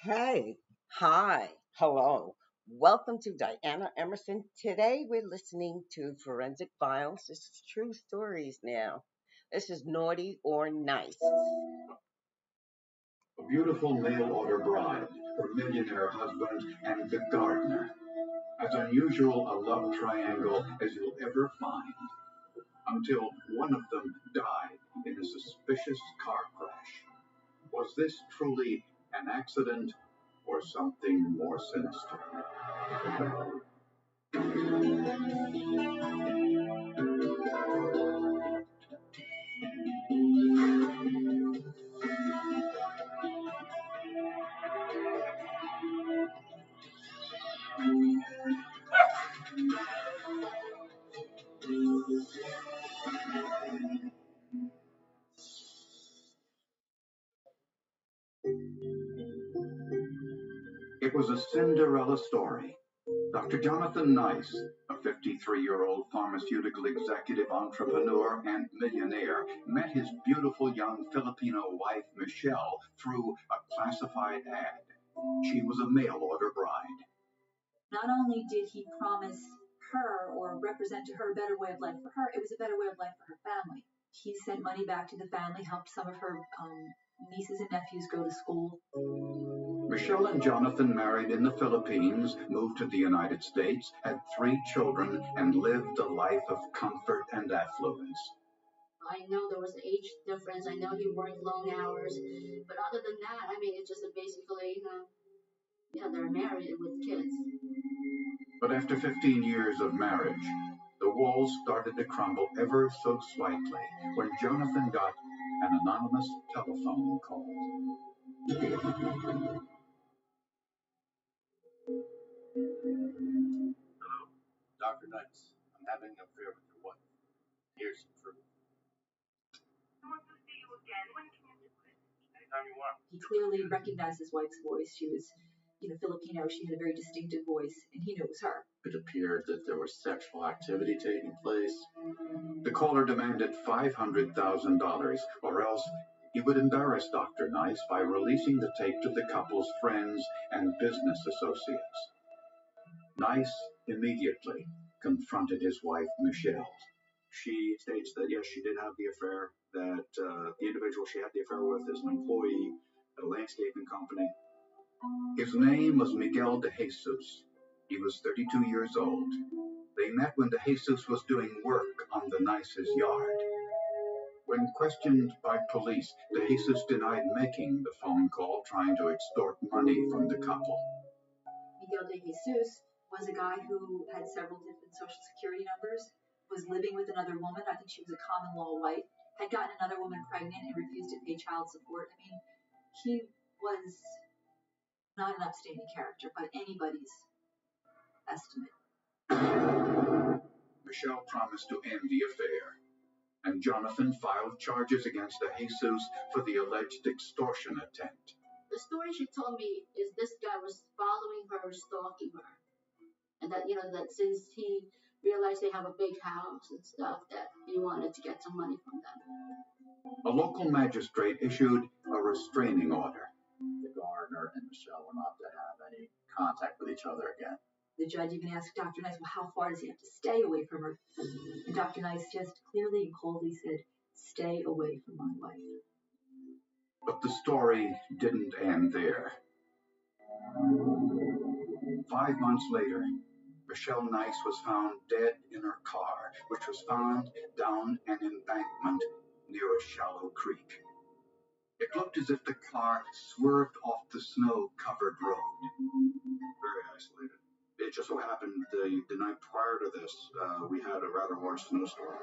Hey, hi, hello. Welcome to Diana Emerson. Today we're listening to Forensic Files. This is true stories now. This is Naughty or Nice. A beautiful mail-order bride, her millionaire husband, and the gardener. As unusual a love triangle as you'll ever find. Until one of them died in a suspicious car crash. Was this truly an accident or something more sinister? It was a Cinderella story. Dr. Jonathan Nyce, a 53-year-old pharmaceutical executive entrepreneur and millionaire, met his beautiful young Filipino wife, Michelle, through a classified ad. She was a mail-order bride. Not only did he promise her or represent to her a better way of life for her, it was a better way of life for her family. He sent money back to the family, helped some of her nieces and nephews go to school. Michelle and Jonathan married in the Philippines, moved to the United States, had 3 children, and lived a life of comfort and affluence. I know there was an age difference. I know he worked long hours. But other than that, I mean, it's just basically, they're married with kids. But after 15 years of marriage, the walls started to crumble ever so slightly when Jonathan got an anonymous telephone call. Hello? Dr. Nyce, I'm having an affair with your wife. Here's some proof. I want to see you again. When can you do it? Anytime you want. He clearly recognized his wife's voice. She was, Filipino. She had a very distinctive voice, and he knew it was her. It appeared that there was sexual activity taking place. The caller demanded $500,000, or else he would embarrass Dr. Nyce by releasing the tape to the couple's friends and business associates. Nyce immediately confronted his wife, Michelle. She states that yes, she did have the affair, that the individual she had the affair with is an employee at a landscaping company. His name was Miguel de Jesus. He was 32 years old. They met when de Jesus was doing work on the Nyce's yard. When questioned by police, de Jesus denied making the phone call trying to extort money from the couple. Miguel de Jesus was a guy who had several different social security numbers, was living with another woman. I think she was a common law wife, had gotten another woman pregnant and refused to pay child support. I mean, he was not an upstanding character by anybody's estimate. Michelle promised to end the affair, and Jonathan filed charges against de Jesus for the alleged extortion attempt. The story she told me is this guy was following her, stalking her. And that, that since he realized they have a big house and stuff, that he wanted to get some money from them. A local magistrate issued a restraining order. The gardener and Michelle were not to have any contact with each other again. The judge even asked Dr. Nyce, well, how far does he have to stay away from her? And Dr. Nyce just clearly and coldly said, stay away from my wife. But the story didn't end there. 5 months later, Michelle Nyce was found dead in her car, which was found down an embankment near a shallow creek. It looked as if the car swerved off the snow-covered road. Very isolated. It just so happened the night prior to this, we had a rather large snowstorm.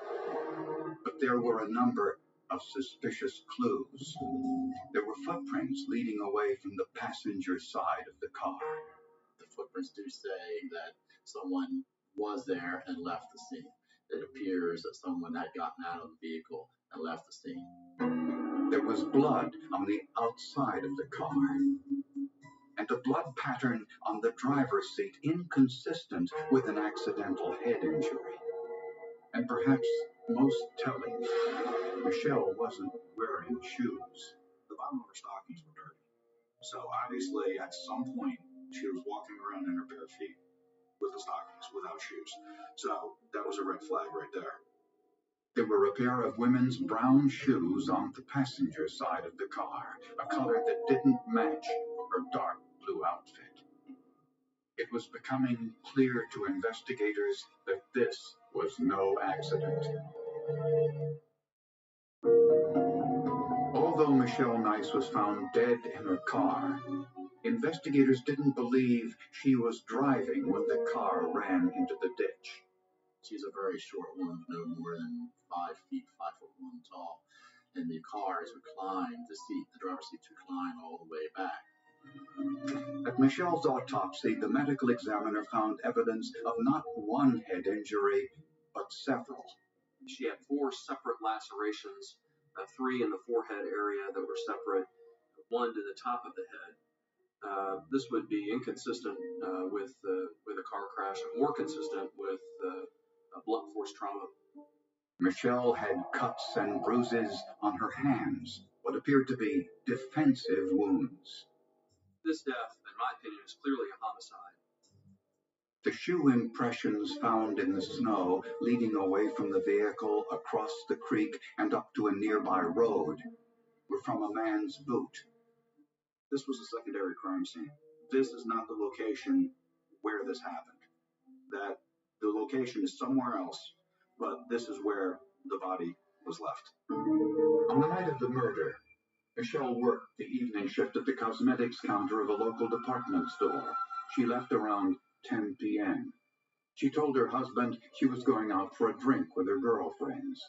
But there were a number of suspicious clues. There were footprints leading away from the passenger side of the car. The footprints do say that someone was there and left the scene. It appears that someone had gotten out of the vehicle and left the scene. There was blood on the outside of the car, and a blood pattern on the driver's seat inconsistent with an accidental head injury. And perhaps most telling, Michelle wasn't wearing shoes. The bottom of her stockings were dirty. So obviously, at some point, she was walking around in her bare feet with the stockings, without shoes. So that was a red flag right there. There were a pair of women's brown shoes on the passenger side of the car, a color that didn't match her dark blue outfit. It was becoming clear to investigators that this was no accident. Although Michelle Nyce was found dead in her car, investigators didn't believe she was driving when the car ran into the ditch. She's a very short woman, no more than 5 feet, 5'1" tall, and the car is reclined. The driver's seat's reclined all the way back. At Michelle's autopsy, the medical examiner found evidence of not one head injury, but several. She had 4 separate lacerations, 3 in the forehead area that were separate, 1 to the top of the head. This would be inconsistent with a car crash, and more consistent with a blunt force trauma. Michelle had cuts and bruises on her hands, what appeared to be defensive wounds. This death, in my opinion, is clearly a homicide. The shoe impressions found in the snow leading away from the vehicle across the creek and up to a nearby road were from a man's boot. This was a secondary crime scene. This is not the location where this happened. That the location is somewhere else, but this is where the body was left. On the night of the murder, Michelle worked the evening shift at the cosmetics counter of a local department store. She left around 10 p.m. She told her husband she was going out for a drink with her girlfriends.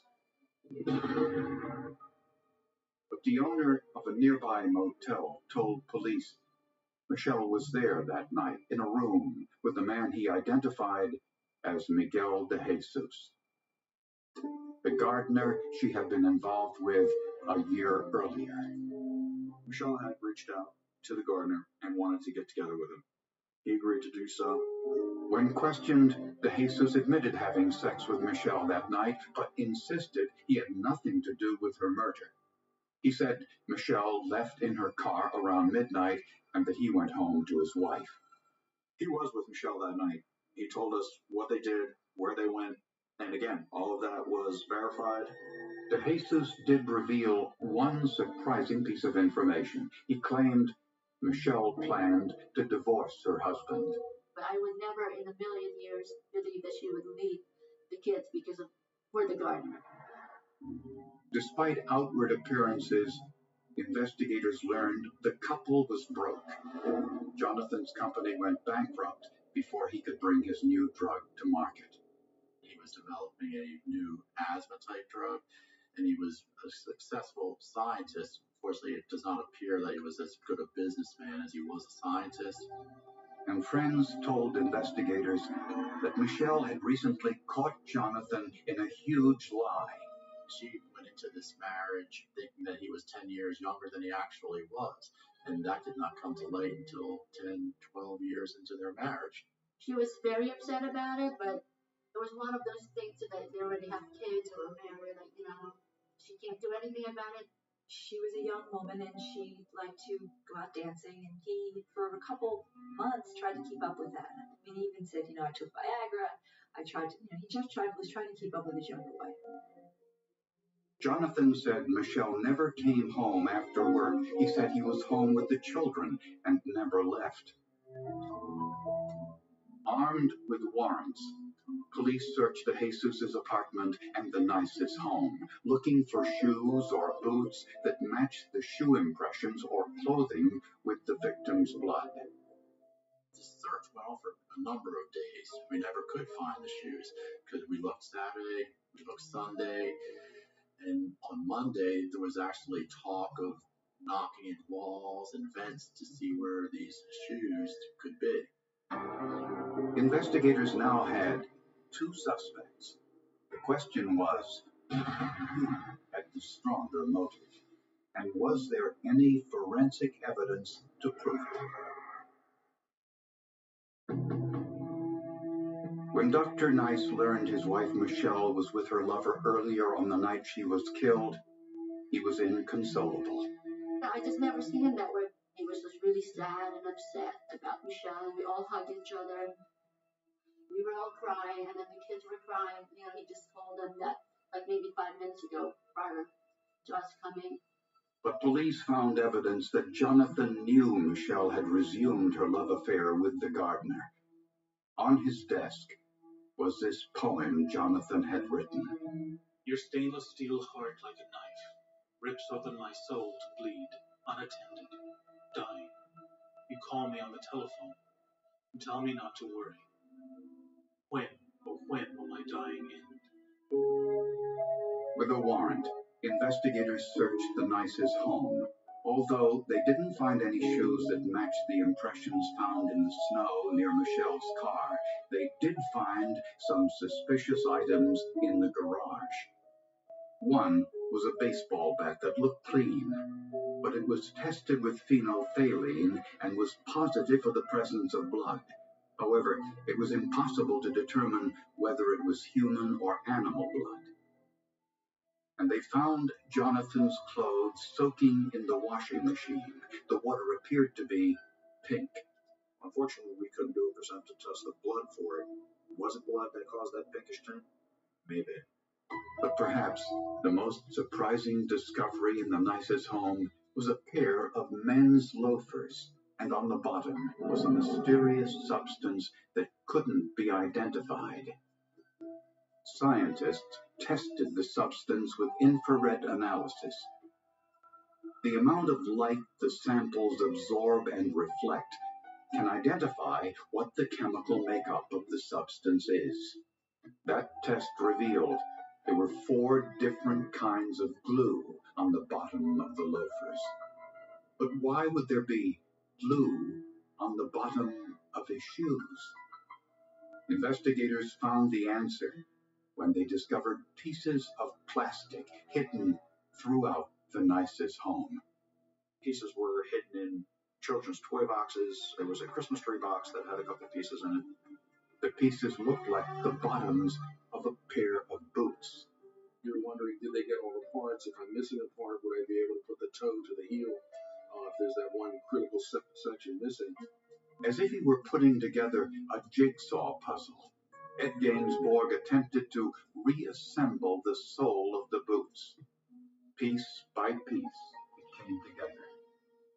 But the owner of a nearby motel told police Michelle was there that night in a room with a man he identified as Miguel de Jesus, the gardener she had been involved with a year earlier. Michelle had reached out to the gardener and wanted to get together with him. He agreed to do so. When questioned, de Jesus admitted having sex with Michelle that night, but insisted he had nothing to do with her murder. He said Michelle left in her car around midnight and that he went home to his wife. He was with Michelle that night. He told us what they did, where they went, and again, all of that was verified. De Jesus did reveal one surprising piece of information. He claimed Michelle planned to divorce her husband. But I would never in a million years believe that she would leave the kids for the gardener. Despite outward appearances, investigators learned the couple was broke. Jonathan's company went bankrupt before he could bring his new drug to market. He was developing a new asthma-type drug, and he was a successful scientist. Unfortunately, it does not appear that he was as good a businessman as he was a scientist. And friends told investigators that Michelle had recently caught Jonathan in a huge lie. She went into this marriage thinking that he was 10 years younger than he actually was, and that did not come to light until 10, 12 years into their marriage. She was very upset about it, but it was one of those things that they already have kids or are married, she can't do anything about it. She was a young woman and she liked to go out dancing, and he, for a couple months, tried to keep up with that. I mean, he even said, I took Viagra. I tried to, he just was trying to keep up with his younger wife. Jonathan said Michelle never came home after work. He said he was home with the children and never left. Armed with warrants, police searched the Jesus' apartment and the Nyce's home, looking for shoes or boots that matched the shoe impressions or clothing with the victim's blood. The search went on for a number of days. We never could find the shoes because we looked Saturday, we looked Sunday, and on Monday there was actually talk of knocking in walls and vents to see where these shoes could be. Investigators now had 2 suspects. The question was, who had the stronger motive? And was there any forensic evidence to prove it? When Dr. Nyce learned his wife Michelle was with her lover earlier on the night she was killed, he was inconsolable. I just never seen him that way. He was just really sad and upset about Michelle. We all hugged each other. We were all crying, and then the kids were crying. You know, he just told them that, like maybe 5 minutes ago, prior to us coming. But police found evidence that Jonathan knew Michelle had resumed her love affair with the gardener. On his desk was this poem Jonathan had written. Your stainless steel heart like a knife rips open my soul to bleed, unattended, dying. You call me on the telephone and tell me not to worry. When, oh when will my dying end? With a warrant, investigators searched the Nyce's home. Although they didn't find any shoes that matched the impressions found in the snow near Michelle's car, they did find some suspicious items in the garage. One was a baseball bat that looked clean, but it was tested with phenolphthalein and was positive for the presence of blood. However, it was impossible to determine whether it was human or animal blood. And they found Jonathan's clothes soaking in the washing machine. The water appeared to be pink. Unfortunately, we couldn't do a presumptive test of blood for it. Was it blood that caused that pinkish tint? Maybe. But perhaps the most surprising discovery in the Nyce's home was a pair of men's loafers, and on the bottom was a mysterious substance that couldn't be identified. Scientists tested the substance with infrared analysis. The amount of light the samples absorb and reflect can identify what the chemical makeup of the substance is. That test revealed there were 4 different kinds of glue on the bottom of the loafers. But why would there be glue on the bottom of his shoes? Investigators found the answer when they discovered pieces of plastic hidden throughout the Nyce's home. Pieces were hidden in children's toy boxes. There was a Christmas tree box that had a couple pieces in it. The pieces looked like the bottoms of a pair of boots. You're wondering, did they get all the parts? If I'm missing a part, would I be able to put the toe to the heel if there's that one critical section missing? As if he were putting together a jigsaw puzzle, Ed Gainsbourg attempted to reassemble the sole of the boots. Piece by piece, it came together.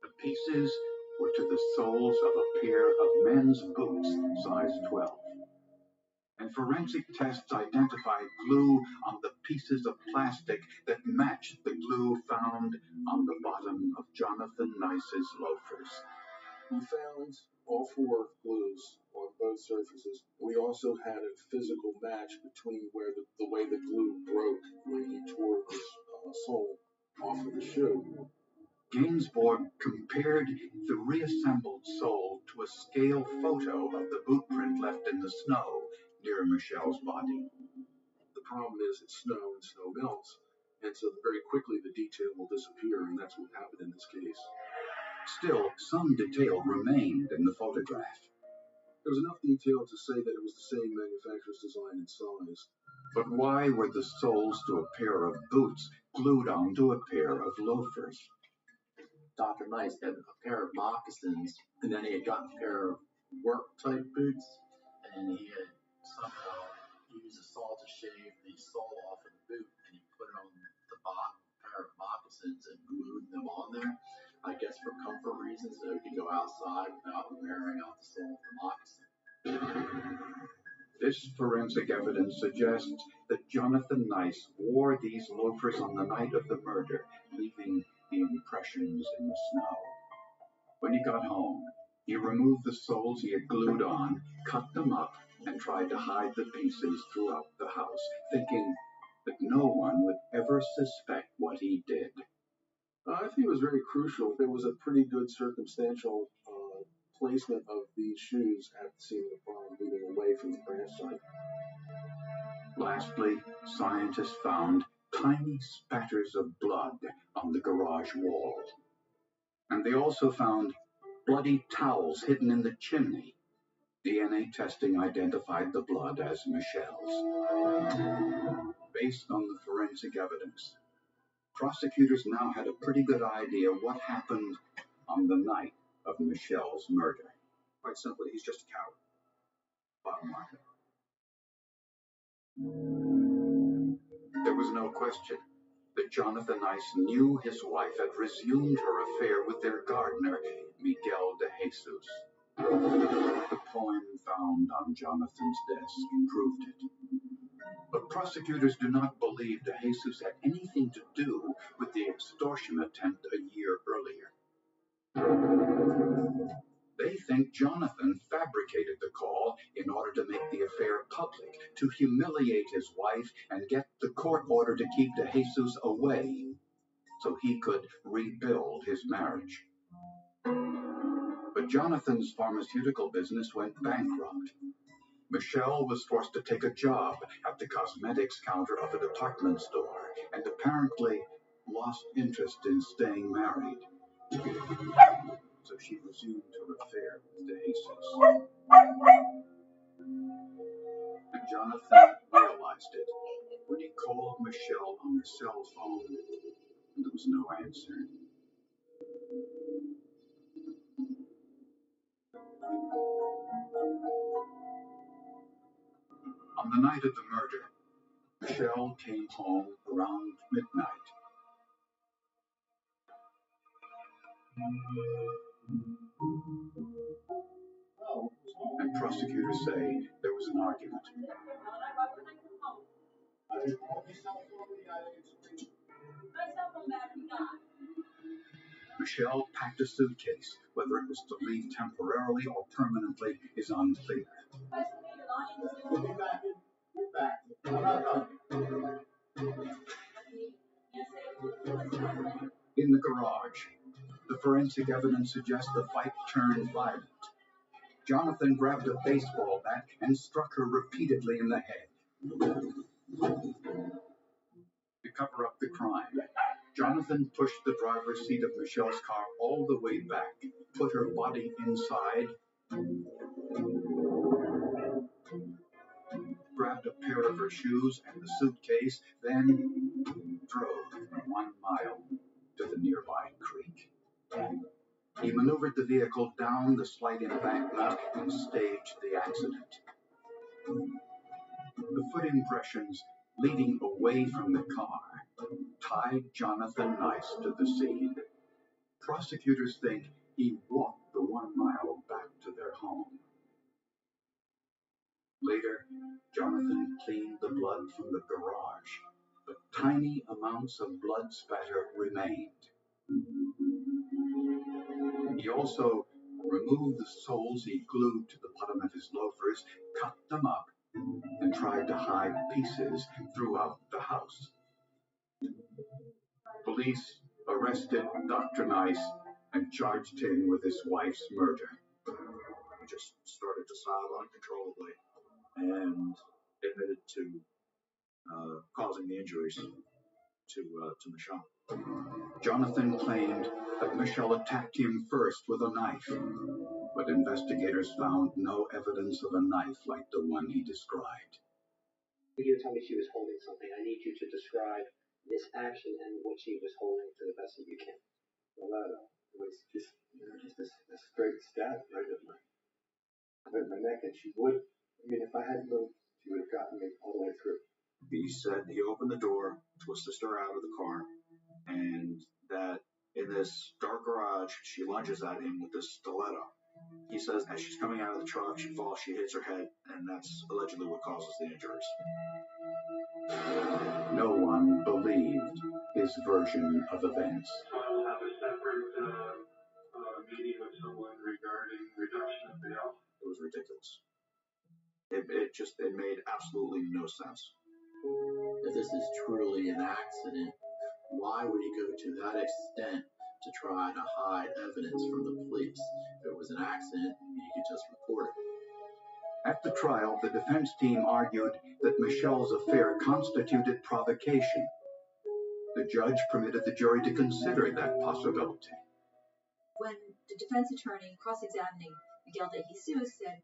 The pieces were to the soles of a pair of men's boots, size 12. And forensic tests identified glue on the pieces of plastic that matched the glue found on the bottom of Jonathan Nyce's loafers. We found all 4 glues on both surfaces. We also had a physical match between where the way the glue broke when he tore the sole off of the shoe. Gainsbourg compared the reassembled sole to a scale photo of the boot print left in the snow near Michelle's body. The problem is it's snow and snow melts, and so very quickly the detail will disappear, and that's what happened in this case. Still, some detail remained in the photograph. There was enough detail to say that it was the same manufacturer's design and size. But why were the soles to a pair of boots glued onto a pair of loafers? Dr. Nyce had a pair of moccasins, and then he had gotten a pair of work-type boots, and he had somehow used a saw to shave the sole off of the boot, and he put it on the bottom pair of moccasins and glued them on there. I guess for comfort reasons, so he could go outside without wearing out the sole of the moccasin. This forensic evidence suggests that Jonathan Nyce wore these loafers on the night of the murder, leaving the impressions in the snow. When he got home, he removed the soles he had glued on, cut them up, and tried to hide the pieces throughout the house, thinking that no one would ever suspect what he did. I think it was very crucial. There was a pretty good circumstantial placement of these shoes at the scene of the crime, moving away from the crash site. Lastly, scientists found tiny spatters of blood on the garage wall. And they also found bloody towels hidden in the chimney. DNA testing identified the blood as Michelle's. Based on the forensic evidence, prosecutors now had a pretty good idea what happened on the night of Michelle's murder. Quite simply, he's just a coward. Bottom line. There was no question that Jonathan Nyce knew his wife had resumed her affair with their gardener, Miguel de Jesus. The poem found on Jonathan's desk proved it. But prosecutors do not believe de Jesus had anything to do with the extortion attempt a year earlier. They think Jonathan fabricated the call in order to make the affair public, to humiliate his wife and get the court order to keep de Jesus away so he could rebuild his marriage. But Jonathan's pharmaceutical business went bankrupt. Michelle was forced to take a job at the cosmetics counter of a department store and apparently lost interest in staying married. So she resumed her affair with de Jesus. And Jonathan realized it when he called Michelle on her cell phone and there was no answer. On the night of the murder, Michelle came home around midnight. And prosecutors say there was an argument. Michelle packed a suitcase. Whether it was to leave temporarily or permanently is unclear. In the garage, the forensic evidence suggests the fight turned violent. Jonathan grabbed a baseball bat and struck her repeatedly in the head. To cover up the crime, Jonathan pushed the driver's seat of Michelle's car all the way back, put her body inside, grabbed a pair of her shoes and the suitcase, then drove 1 mile to the nearby creek. He maneuvered the vehicle down the slight embankment and staged the accident. The foot impressions leading away from the car tied Jonathan Nyce to the scene. Prosecutors think he walked the 1 mile back to their home. Later, Jonathan cleaned the blood from the garage, but tiny amounts of blood spatter remained. He also removed the soles he glued to the bottom of his loafers, cut them up, and tried to hide pieces throughout the house. Police arrested Dr. Nyce and charged him with his wife's murder. He just started to sob uncontrollably and admitted to causing the injuries to Michelle. Jonathan claimed that Michelle attacked him first with a knife, but investigators found no evidence of a knife like the one he described. You tell me she was holding something. I need you to describe this action and what she was holding to the best that you can. Well, it was just, a straight stab right at my neck, and she would. I mean, if I hadn't moved, she would have gotten me all the way through. He said he opened the door to assist her out of the car, and that in this dark garage, she lunges at him with this stiletto. He says as she's coming out of the truck, she falls, she hits her head, and that's allegedly what causes the injuries. No one believed his version of events. I'll have a separate meeting with someone regarding reduction of bail. It was ridiculous. It made absolutely no sense. If this is truly an accident, why would he go to that extent to try to hide evidence from the police? If it was an accident, he could just report it. At the trial, the defense team argued that Michelle's affair constituted provocation. The judge permitted the jury to consider that possibility. When the defense attorney cross-examining Miguel de Jesus said,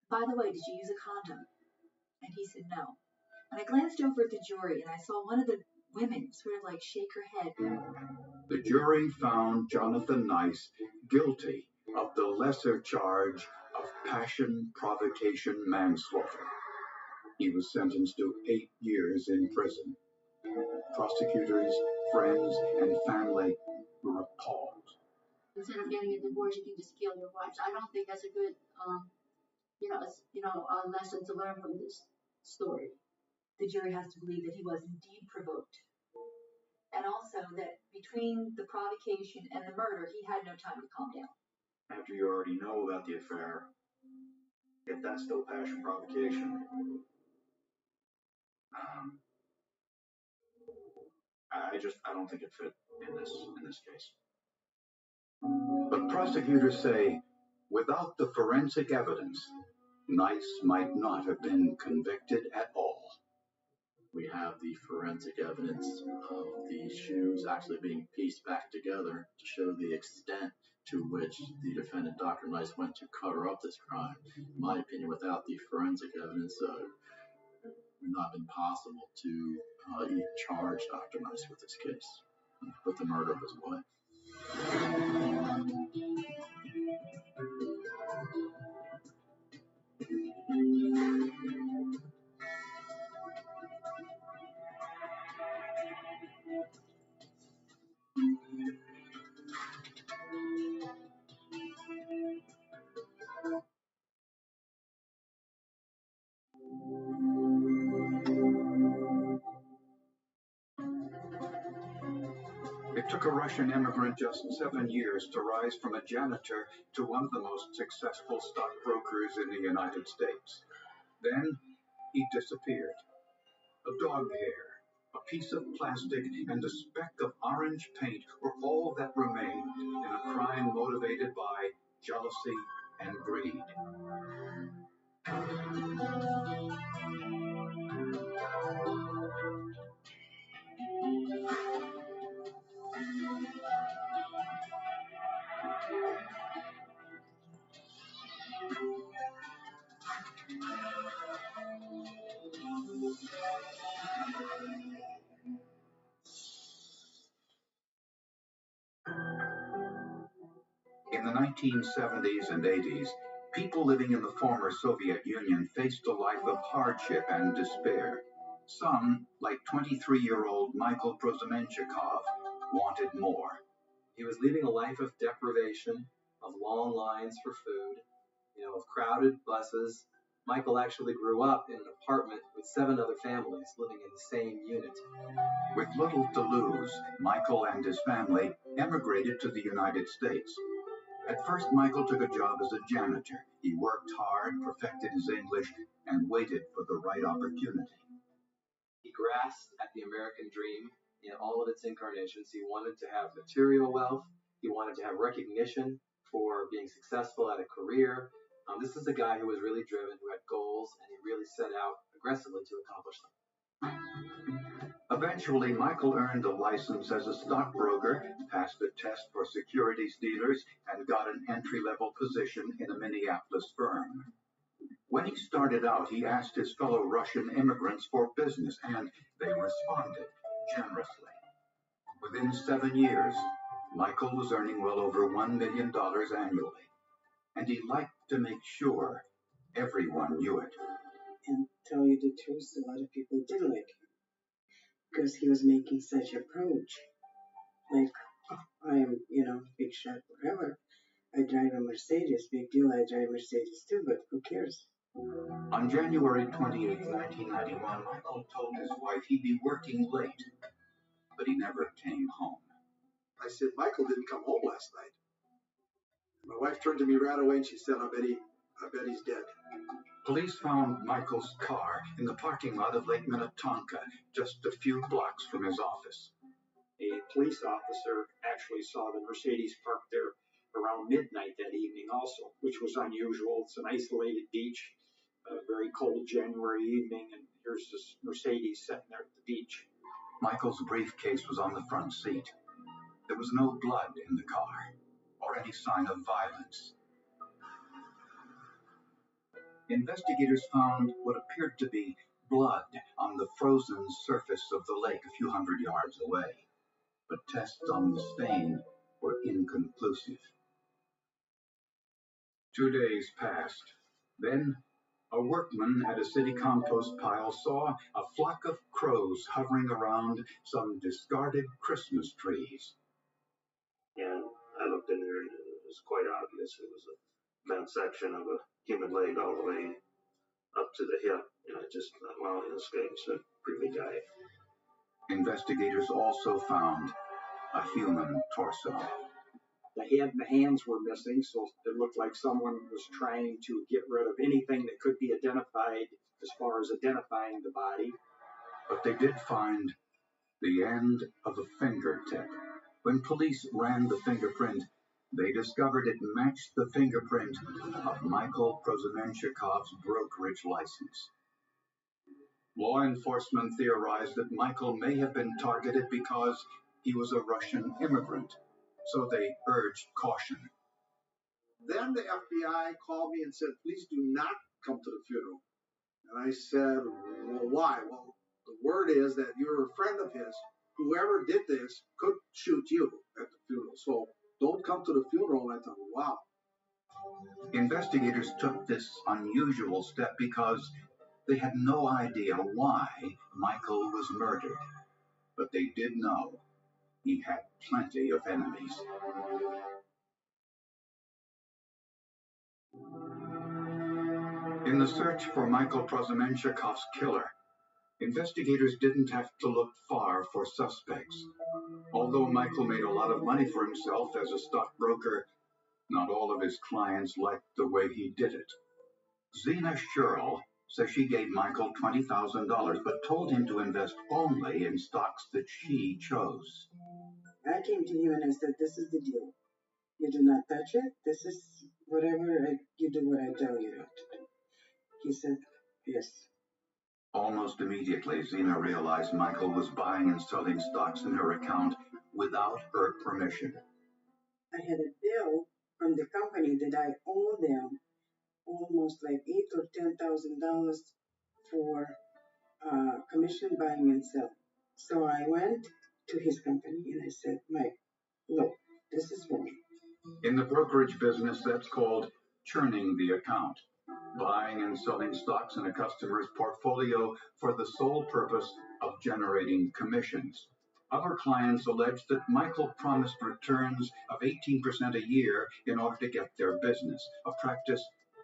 "By the way, did you use a condom?" And he said no. And I glanced over at the jury and I saw one of the women sort of like shake her head. The jury found Jonathan Nyce guilty of the lesser charge of passion provocation manslaughter. He was sentenced to 8 years in prison. Prosecutors, friends, and family were appalled. Instead of getting a divorce, you can just kill your wives. I don't think that's a good, lesson to learn from this story. The jury has to believe that he was indeed provoked. And also that between the provocation and the murder, he had no time to calm down. After you already know about the affair, if that's still passion provocation, I don't think it fit in this case. But prosecutors say, without the forensic evidence, Nyce might not have been convicted at all. We have the forensic evidence of the shoes actually being pieced back together to show the extent to which the defendant, Dr. Nyce, went to cover up this crime. In my opinion, without the forensic evidence, it would not have been possible to even charge Dr. Nyce with this case, with the murder of his wife. It took a Russian immigrant just 7 years to rise from a janitor to one of the most successful stockbrokers in the United States. Then he disappeared. A dog hair, a piece of plastic, and a speck of orange paint were all that remained in a crime motivated by jealousy and greed. In the 1970s and 80s, people living in the former Soviet Union faced a life of hardship and despair. Some, like 23-year-old Michael Prosemenchikov, wanted more. He was leading a life of deprivation, of long lines for food, of crowded buses. Michael actually grew up in an apartment with 7 other families living in the same unit. With little to lose, Michael and his family emigrated to the United States. At first, Michael took a job as a janitor. He worked hard, perfected his English, and waited for the right opportunity. He grasped at the American dream in all of its incarnations. He wanted to have material wealth. He wanted to have recognition for being successful at a career. This is a guy who was really driven, who had goals, and he really set out aggressively to accomplish them. Eventually, Michael earned a license as a stockbroker, passed a test for securities dealers, and got an entry-level position in a Minneapolis firm. When he started out, he asked his fellow Russian immigrants for business, and they responded generously. Within 7 years, Michael was earning well over $1 million annually, and he liked to make sure everyone knew it. And tell you the truth, a lot of people didn't like him because he was making such approach. Like, I am, big shot forever. I drive a Mercedes, big deal. I drive Mercedes too, but who cares? On January 28, 1991, Michael told his wife he'd be working late, but he never came home. I said, Michael didn't come home last night. My wife turned to me right away and she said, I bet he's dead. Police found Michael's car in the parking lot of Lake Minnetonka, just a few blocks from his office. A police officer actually saw the Mercedes parked there around midnight that evening also, which was unusual. It's an isolated beach, a very cold January evening, and here's this Mercedes sitting there at the beach. Michael's briefcase was on the front seat. There was no blood in the car, or any sign of violence. Investigators found what appeared to be blood on the frozen surface of the lake a few hundred yards away, but tests on the stain were inconclusive. 2 days passed. Then a workman at a city compost pile saw a flock of crows hovering around some discarded Christmas trees. And I looked in there and it was quite obvious. It was a bent section of a human leg all the way up to the hip. And I just thought, well, this guy's a pretty big guy. Investigators also found a human torso. The head and the hands were missing, so it looked like someone was trying to get rid of anything that could be identified as far as identifying the body. But they did find the end of a fingertip. When police ran the fingerprint, they discovered it matched the fingerprint of Michael Prosemenchikov's brokerage license. Law enforcement theorized that Michael may have been targeted because he was a Russian immigrant, so they urged caution. Then the FBI called me and said, please do not come to the funeral. And I said, well, why? Well, the word is that you're a friend of his. Whoever did this could shoot you at the funeral. So don't come to the funeral. And I thought, wow. Investigators took this unusual step because they had no idea why Michael was murdered. But they did know he had plenty of enemies. In the search for Michael Prosemenchikov's killer, investigators didn't have to look far for suspects. Although Michael made a lot of money for himself as a stockbroker, not all of his clients liked the way he did it. Zena Sherrill says she gave Michael $20,000, but told him to invest only in stocks that she chose. I came to you and I said, this is the deal. You do not touch it. This is whatever you do what I tell you not to do. He said, yes. Almost immediately, Zena realized Michael was buying and selling stocks in her account without her permission. I had a bill from the company that I owe them almost like $8,000 or $10,000 for commission buying and selling. So I went to his company and I said, Mike, look, this is for me. In the brokerage business, that's called churning the account, buying and selling stocks in a customer's portfolio for the sole purpose of generating commissions. Other clients alleged that Michael promised returns of 18% a year in order to get their business, a practice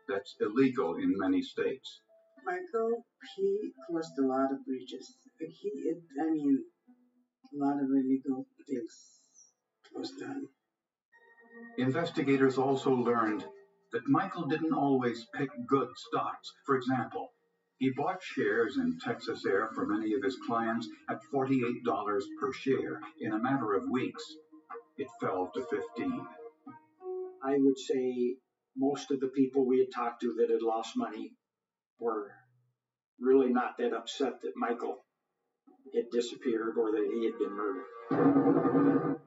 that's illegal in many states. Michael, he crossed a lot of bridges. A lot of illegal things was done. Investigators also learned that Michael didn't always pick good stocks. For example, he bought shares in Texas Air for many of his clients at $48 per share. In a matter of weeks, it fell to $15. I would say most of the people we had talked to that had lost money were really not that upset that Michael had disappeared or that he had been murdered.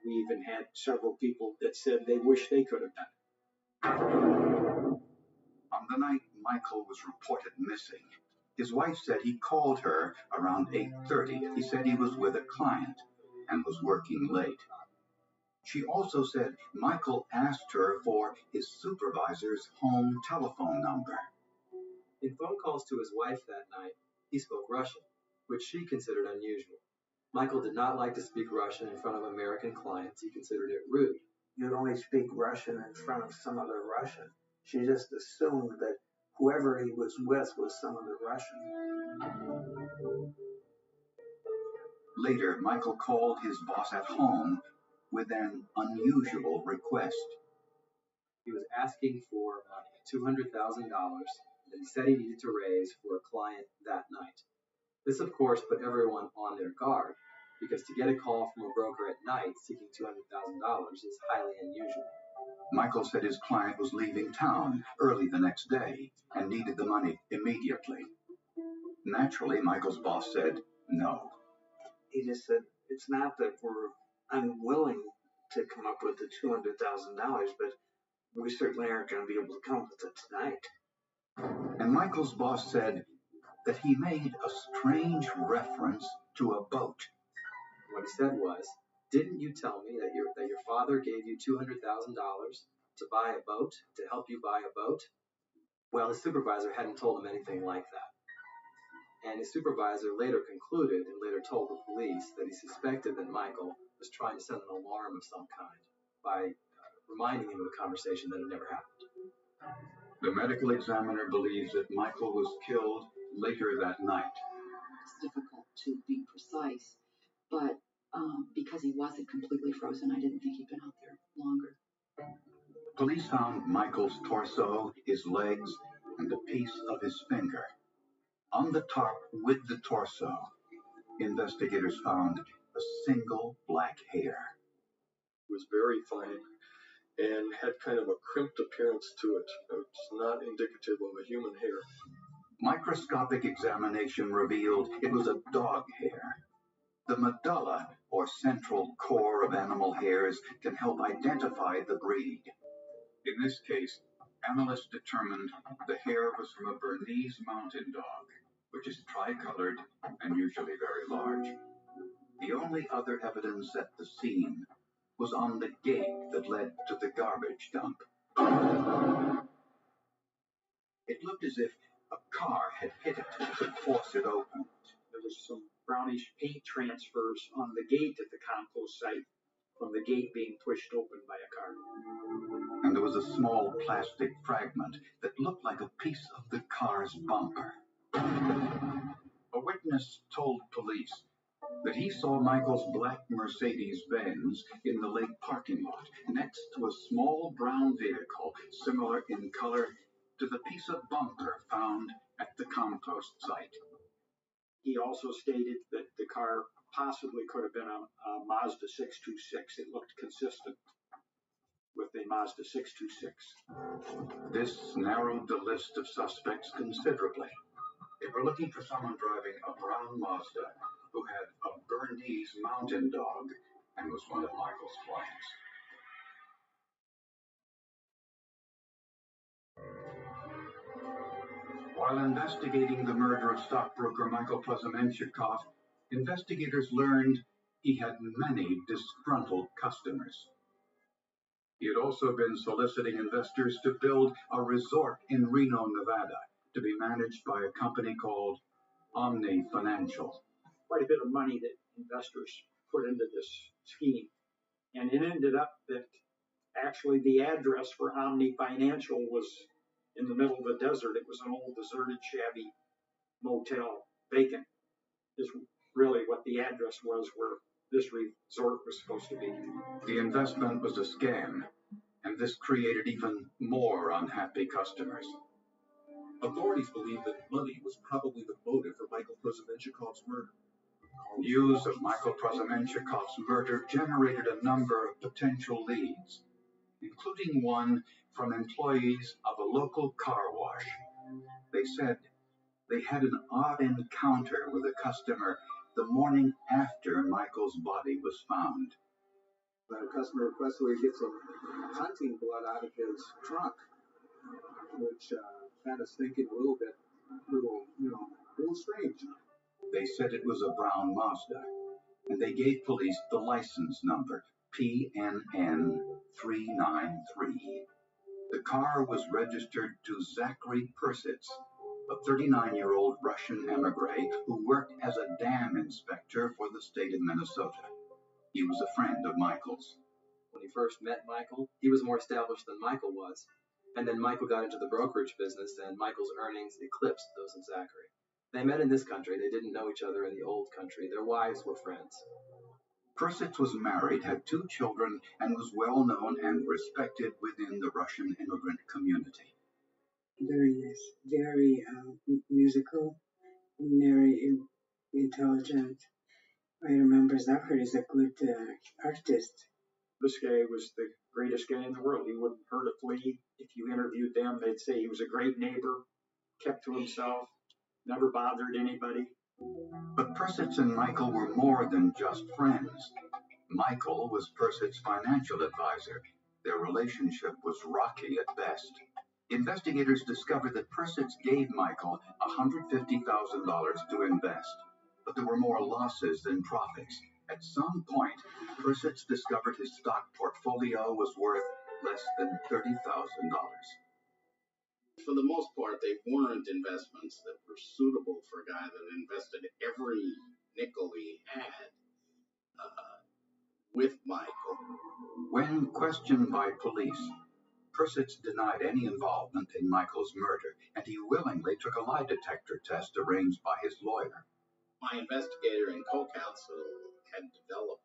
We even had several people that said they wish they could have done it. On the night Michael was reported missing, his wife said he called her around 8:30. He said he was with a client and was working late. She also said Michael asked her for his supervisor's home telephone number. In phone calls to his wife that night, he spoke Russian, which she considered unusual. Michael did not like to speak Russian in front of American clients. He considered it rude. You'd only speak Russian in front of some other Russian. She just assumed that whoever he was with was some other Russian. Later, Michael called his boss at home with an unusual request. He was asking for money, $200,000, that he said he needed to raise for a client that night. This, of course, put everyone on their guard, because to get a call from a broker at night seeking $200,000 is highly unusual. Michael said his client was leaving town early the next day and needed the money immediately. Naturally, Michael's boss said no. He just said, it's not that we're unwilling to come up with the $200,000, but we certainly aren't going to be able to come with it tonight. And Michael's boss said that he made a strange reference to a boat. What he said was, didn't you tell me that your father gave you $200,000 to buy a boat, to help you buy a boat. Well, his supervisor hadn't told him anything like that. And his supervisor later concluded and later told the police that he suspected that Michael was trying to send an alarm of some kind by reminding him of a conversation that had never happened. The medical examiner believes that Michael was killed later that night. It's difficult to be precise, but because he wasn't completely frozen, I didn't think he'd been out there longer. Police found Michael's torso, his legs, and a piece of his finger. On the tarp with the torso, investigators found a single black hair. It was very fine and had kind of a crimped appearance to it. It's not indicative of a human hair. Microscopic examination revealed it was a dog hair. The medulla, or central core of animal hairs, can help identify the breed. In this case, analysts determined the hair was from a Bernese mountain dog, which is tricolored and usually very large. The only other evidence at the scene was on the gate that led to the garbage dump. It looked as if a car had hit it to force it open. There was some brownish paint transfers on the gate at the compost site from the gate being pushed open by a car. And there was a small plastic fragment that looked like a piece of the car's bumper. A witness told police that he saw Michael's black Mercedes-Benz in the lake parking lot next to a small brown vehicle similar in color to the piece of bumper found at the compost site. He also stated that the car possibly could have been a Mazda 626. It looked consistent with a Mazda 626. This narrowed the list of suspects considerably. They were looking for someone driving a brown Mazda who had a Bernese mountain dog and was one of Michael's clients. While investigating the murder of stockbroker Michael Plazamenchikov, investigators learned he had many disgruntled customers. He had also been soliciting investors to build a resort in Reno, Nevada, to be managed by a company called Omni Financial. Quite a bit of money that investors put into this scheme. And it ended up that actually the address for Omni Financial was in the middle of the desert. It was an old deserted shabby motel, vacant, is really what the address was where this resort was supposed to be. The investment was a scam, and this created even more unhappy customers. Authorities believe that money was probably the motive for Michael Plazamenchikov's murder. News of Michael Plazamenchikov's murder generated a number of potential leads, including one from employees of a local car wash. They said they had an odd encounter with a customer the morning after Michael's body was found. But a customer requested we get some hunting blood out of his trunk, which had us thinking a little strange. They said it was a brown Mazda, and they gave police the license number, PNN 393. The car was registered to Zachary Persitz, a 39-year-old Russian emigre who worked as a dam inspector for the state of Minnesota. He was a friend of Michael's. When he first met Michael, he was more established than Michael was. And then Michael got into the brokerage business, and Michael's earnings eclipsed those of Zachary. They met in this country. They didn't know each other in the old country. Their wives were friends. Persitz was married, had 2 children, and was well known and respected within the Russian immigrant community. Very nice, very musical, very intelligent. I remember Zachary is a good artist. This guy was the greatest guy in the world. He wouldn't hurt a flea. If you interviewed them, they'd say he was a great neighbor, kept to himself, never bothered anybody. But Persitz and Michael were more than just friends. Michael was Persitz's financial advisor. Their relationship was rocky at best. Investigators discovered that Persitz gave Michael $150,000 to invest, but there were more losses than profits. At some point, Persitz discovered his stock portfolio was worth less than $30,000. For the most part, they weren't investments that were suitable for a guy that invested every nickel he had with Michael. When questioned by police, Persitz denied any involvement in Michael's murder, and he willingly took a lie detector test arranged by his lawyer. My investigator and co-counsel had developed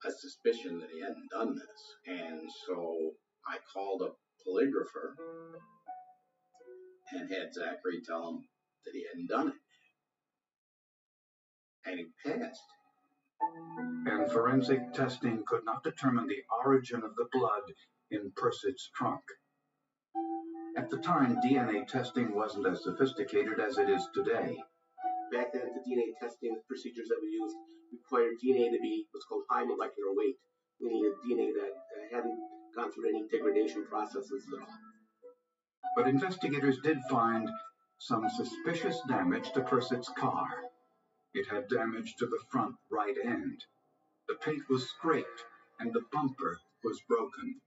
a suspicion that he hadn't done this, and so I called a polygrapher and had Zachary tell him that he hadn't done it. And he passed. And forensic testing could not determine the origin of the blood in Persitz's trunk. At the time, DNA testing wasn't as sophisticated as it is today. Back then, the DNA testing procedures that we used required DNA to be what's called high molecular weight. We needed DNA that hadn't gone through any degradation processes at all. But investigators did find some suspicious damage to Persitz's car. It had damage to the front right end. The paint was scraped, and the bumper was broken.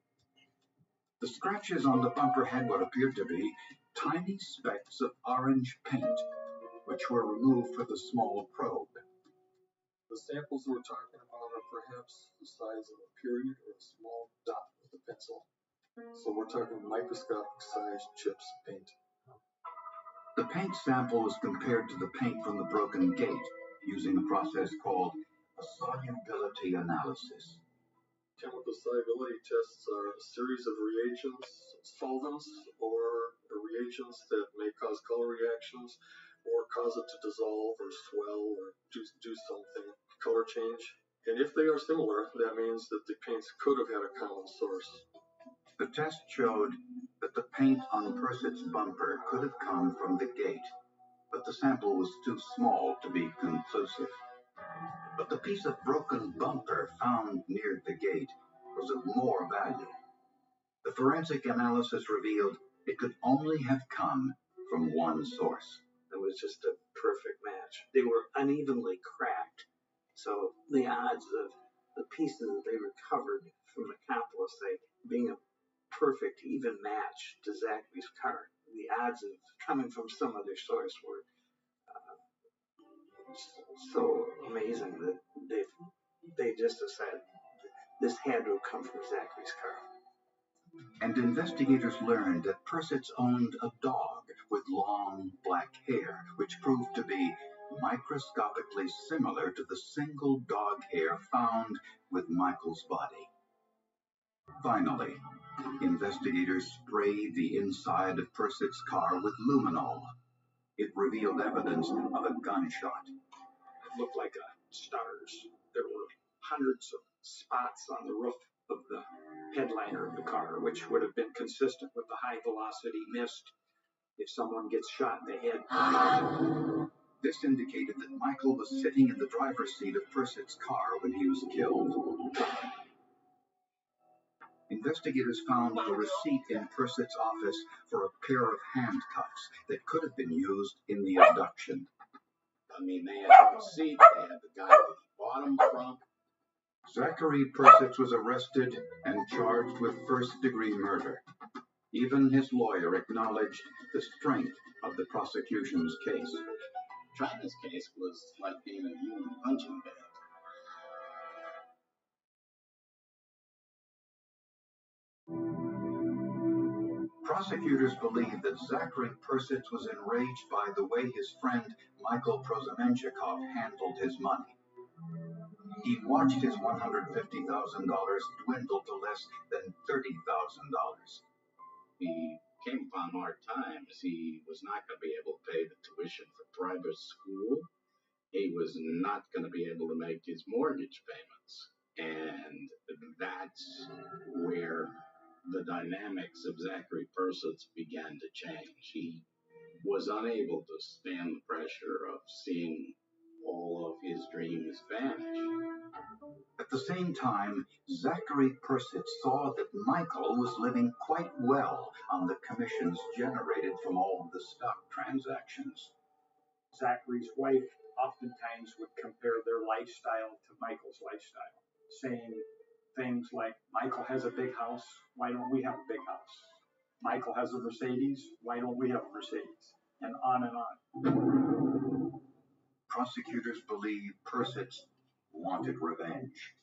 The scratches on the bumper had what appeared to be tiny specks of orange paint, which were removed with a small probe. The samples we're talking about are perhaps the size of a period or a small dot with a pencil. So we're talking microscopic sized chips of paint. The paint sample was compared to the paint from the broken gate using a process called a solubility analysis. Chemical solubility tests are a series of reagents, solvents, or reagents that may cause color reactions or cause it to dissolve or swell or do something, color change. And if they are similar, that means that the paints could have had a common source. The test showed that the paint on Persitz's bumper could have come from the gate, but the sample was too small to be conclusive. But the piece of broken bumper found near the gate was of more value. The forensic analysis revealed it could only have come from one source. It was just a perfect match. They were unevenly cracked, so the odds of the pieces that they recovered from the accomplice being a perfect even match to Zachary's car, the odds of coming from some other source were so amazing that they just decided this had to have come from Zachary's car. And investigators learned that Persitz owned a dog with long black hair, which proved to be microscopically similar to the single dog hair found with Michael's body. Finally, investigators sprayed the inside of Persitz's car with luminol. It revealed evidence of a gunshot. It looked like stars. There were hundreds of spots on the roof of the headliner of the car, which would have been consistent with the high velocity mist if someone gets shot in the head. This indicated that Michael was sitting in the driver's seat of Persitz's car when he was killed. Investigators found a receipt in Persitz's office for a pair of handcuffs that could have been used in the abduction. I mean, they had the receipt, they had the guy that he bought them from. Zachary Persitz was arrested and charged with first-degree murder. Even his lawyer acknowledged the strength of the prosecution's case. China's case was like being a human punching bag. Prosecutors believe that Zachary Persitz was enraged by the way his friend Michael Prosemenchikov handled his money. He watched his $150,000 dwindle to less than $30,000. He came upon hard times. He was not going to be able to pay the tuition for private school. He was not going to be able to make his mortgage payments. And that's where the dynamics of Zachary Persitz began to change. He was unable to stand the pressure of seeing all of his dreams vanish. At the same time, Zachary Persitz saw that Michael was living quite well on the commissions generated from all of the stock transactions. Zachary's wife oftentimes would compare their lifestyle to Michael's lifestyle, saying, things like Michael has a big house, why don't we have a big house? Michael has a Mercedes, why don't we have a Mercedes? And on and on. Prosecutors believe Persitz wanted revenge.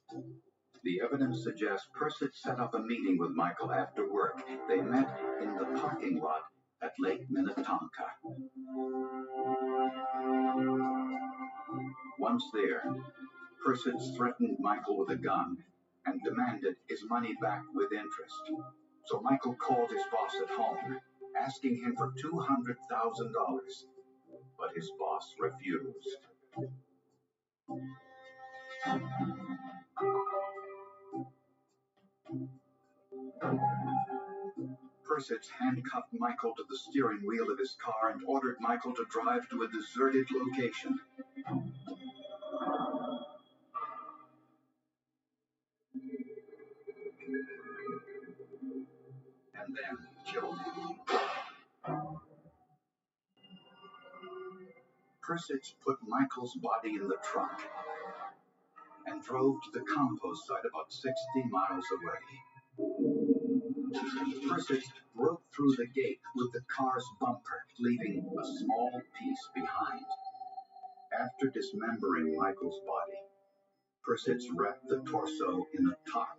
The evidence suggests Persitz set up a meeting with Michael after work. They met in the parking lot at Lake Minnetonka. Once there, Persitz threatened Michael with a gun and demanded his money back with interest. So Michael called his boss at home, asking him for $200,000. But his boss refused. Persitz handcuffed Michael to the steering wheel of his car and ordered Michael to drive to a deserted location. And then killed him. Persitz put Michael's body in the trunk and drove to the compost site about 60 miles away. Persitz broke through the gate with the car's bumper, leaving a small piece behind. After dismembering Michael's body, Persitz wrapped the torso in a tarp.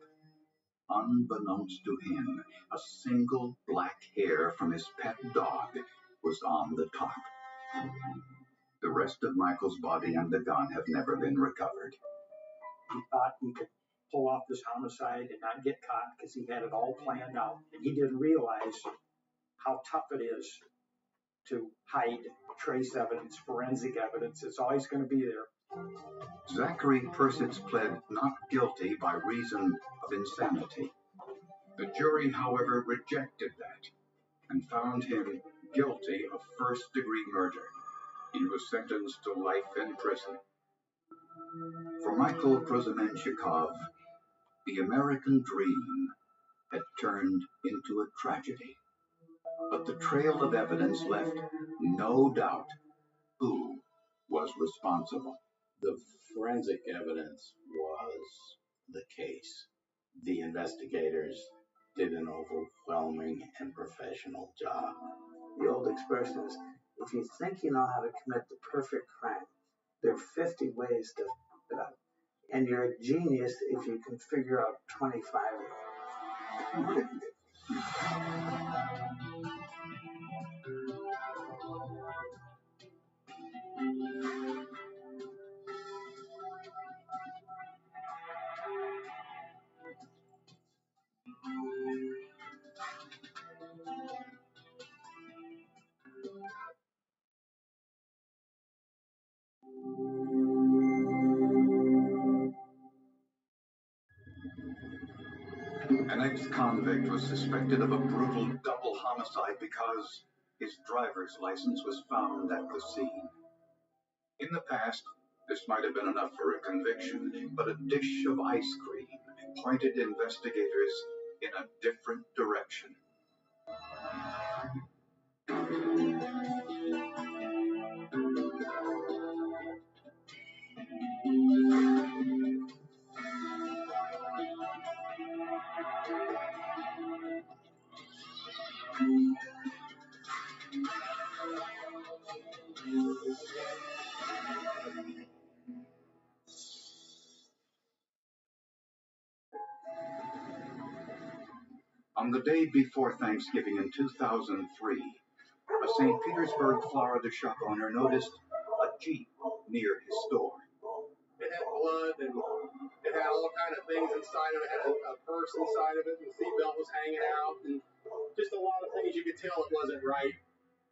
Unbeknownst to him, a single black hair from his pet dog was on the tarp. The rest of Michael's body and the gun have never been recovered. He thought he could pull off this homicide and not get caught because he had it all planned out. And he didn't realize how tough it is to hide trace evidence, forensic evidence. It's always going to be there. Zachary Persitz pled not guilty by reason of insanity. The jury, however, rejected that and found him guilty of first-degree murder. He was sentenced to life in prison. For Michael Prosemenchikov, the American dream had turned into a tragedy. But the trail of evidence left no doubt who was responsible. The forensic evidence was the case. The investigators did an overwhelming and professional job. The old expression is, if you think you know how to commit the perfect crime, there are 50 ways to figure it out. And you're a genius if you can figure out 25 of them. An ex-convict was suspected of a brutal double homicide because his driver's license was found at the scene. In the past, this might have been enough for a conviction, but a dish of ice cream pointed investigators in a different direction. On the day before Thanksgiving in 2003, a St. Petersburg, Florida shop owner noticed a Jeep near his store. It had blood and it had all kind of things inside of it. It had a purse inside of it, and the seatbelt was hanging out, and just a lot of things you could tell it wasn't right.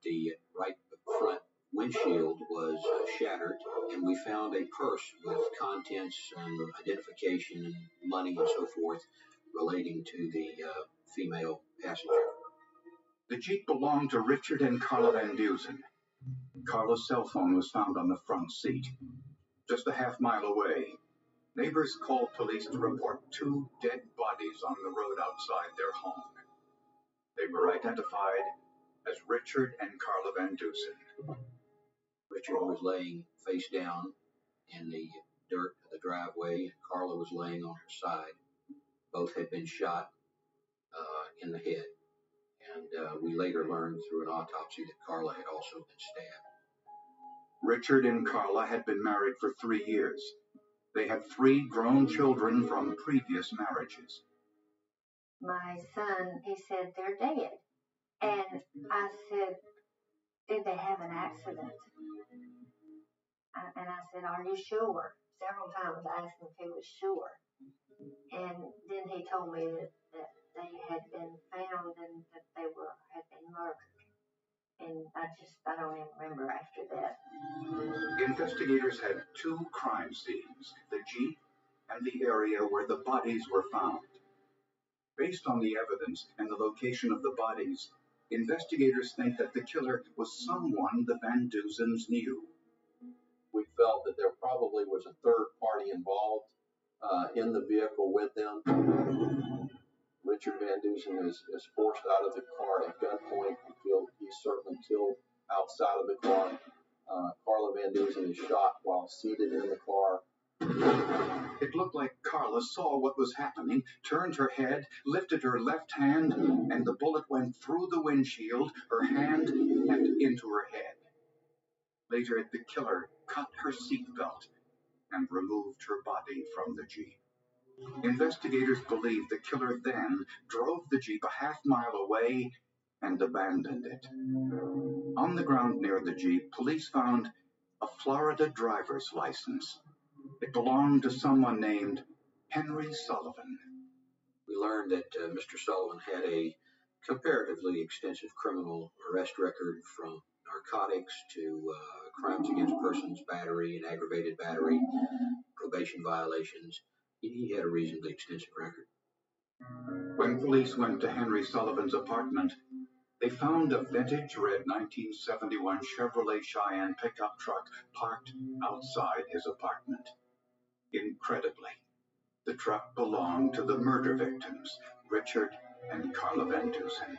The right front windshield was shattered, and we found a purse with contents and identification and money and so forth relating to the female passenger. The Jeep belonged to Richard and Carla Van Dusen. Carla's cell phone was found on the front seat. Just a half mile away, neighbors called police to report 2 dead bodies on the road outside their home. They were identified as Richard and Carla Van Dusen. Richard was laying face down in the dirt of the driveway, and Carla was laying on her side. Both had been shot in the head. And we later learned through an autopsy that Carla had also been stabbed. Richard and Carla had been married for 3 years. They had 3 grown children from previous marriages. My son, he said, they're dead. And I said, did they have an accident? And I said, are you sure? Several times I asked him if he was sure. And then he told me that they had been found and that they had been murdered. And I don't even remember after that. Investigators had 2 crime scenes, the Jeep and the area where the bodies were found. Based on the evidence and the location of the bodies, investigators think that the killer was someone the Van Duzens knew. We felt that there probably was a third party involved in the vehicle with them. Richard Van Dusen is forced out of the car at gunpoint. He's certainly killed outside of the car. Carla Van Dusen is shot while seated in the car. It looked like Carla saw what was happening, turned her head, lifted her left hand, and the bullet went through the windshield, her hand, and into her head. Later, the killer cut her seatbelt and removed her body from the Jeep. Investigators believe the killer then drove the Jeep a half-mile away and abandoned it. On the ground near the Jeep, police found a Florida driver's license. It belonged to someone named Henry Sullivan. We learned that Mr. Sullivan had a comparatively extensive criminal arrest record, from narcotics to crimes against persons, battery and aggravated battery, probation violations. He had a reasonably extensive record. When police went to Henry Sullivan's apartment, they found a vintage red 1971 Chevrolet Cheyenne pickup truck parked outside his apartment. Incredibly, the truck belonged to the murder victims, Richard and Carla Van Dusen.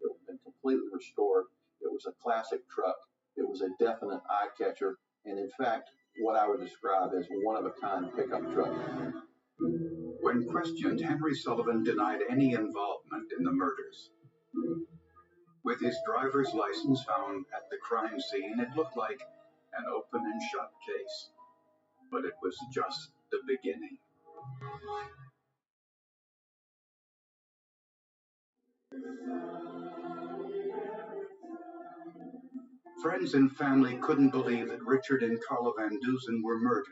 It had been completely restored. It was a classic truck. It was a definite eye catcher, and in fact, what I would describe as one-of-a-kind pickup truck. When questioned, Henry Sullivan denied any involvement in the murders. With his driver's license found at the crime scene, it looked like an open and shut case. But it was just the beginning. Friends and family couldn't believe that Richard and Carla Van Dusen were murdered.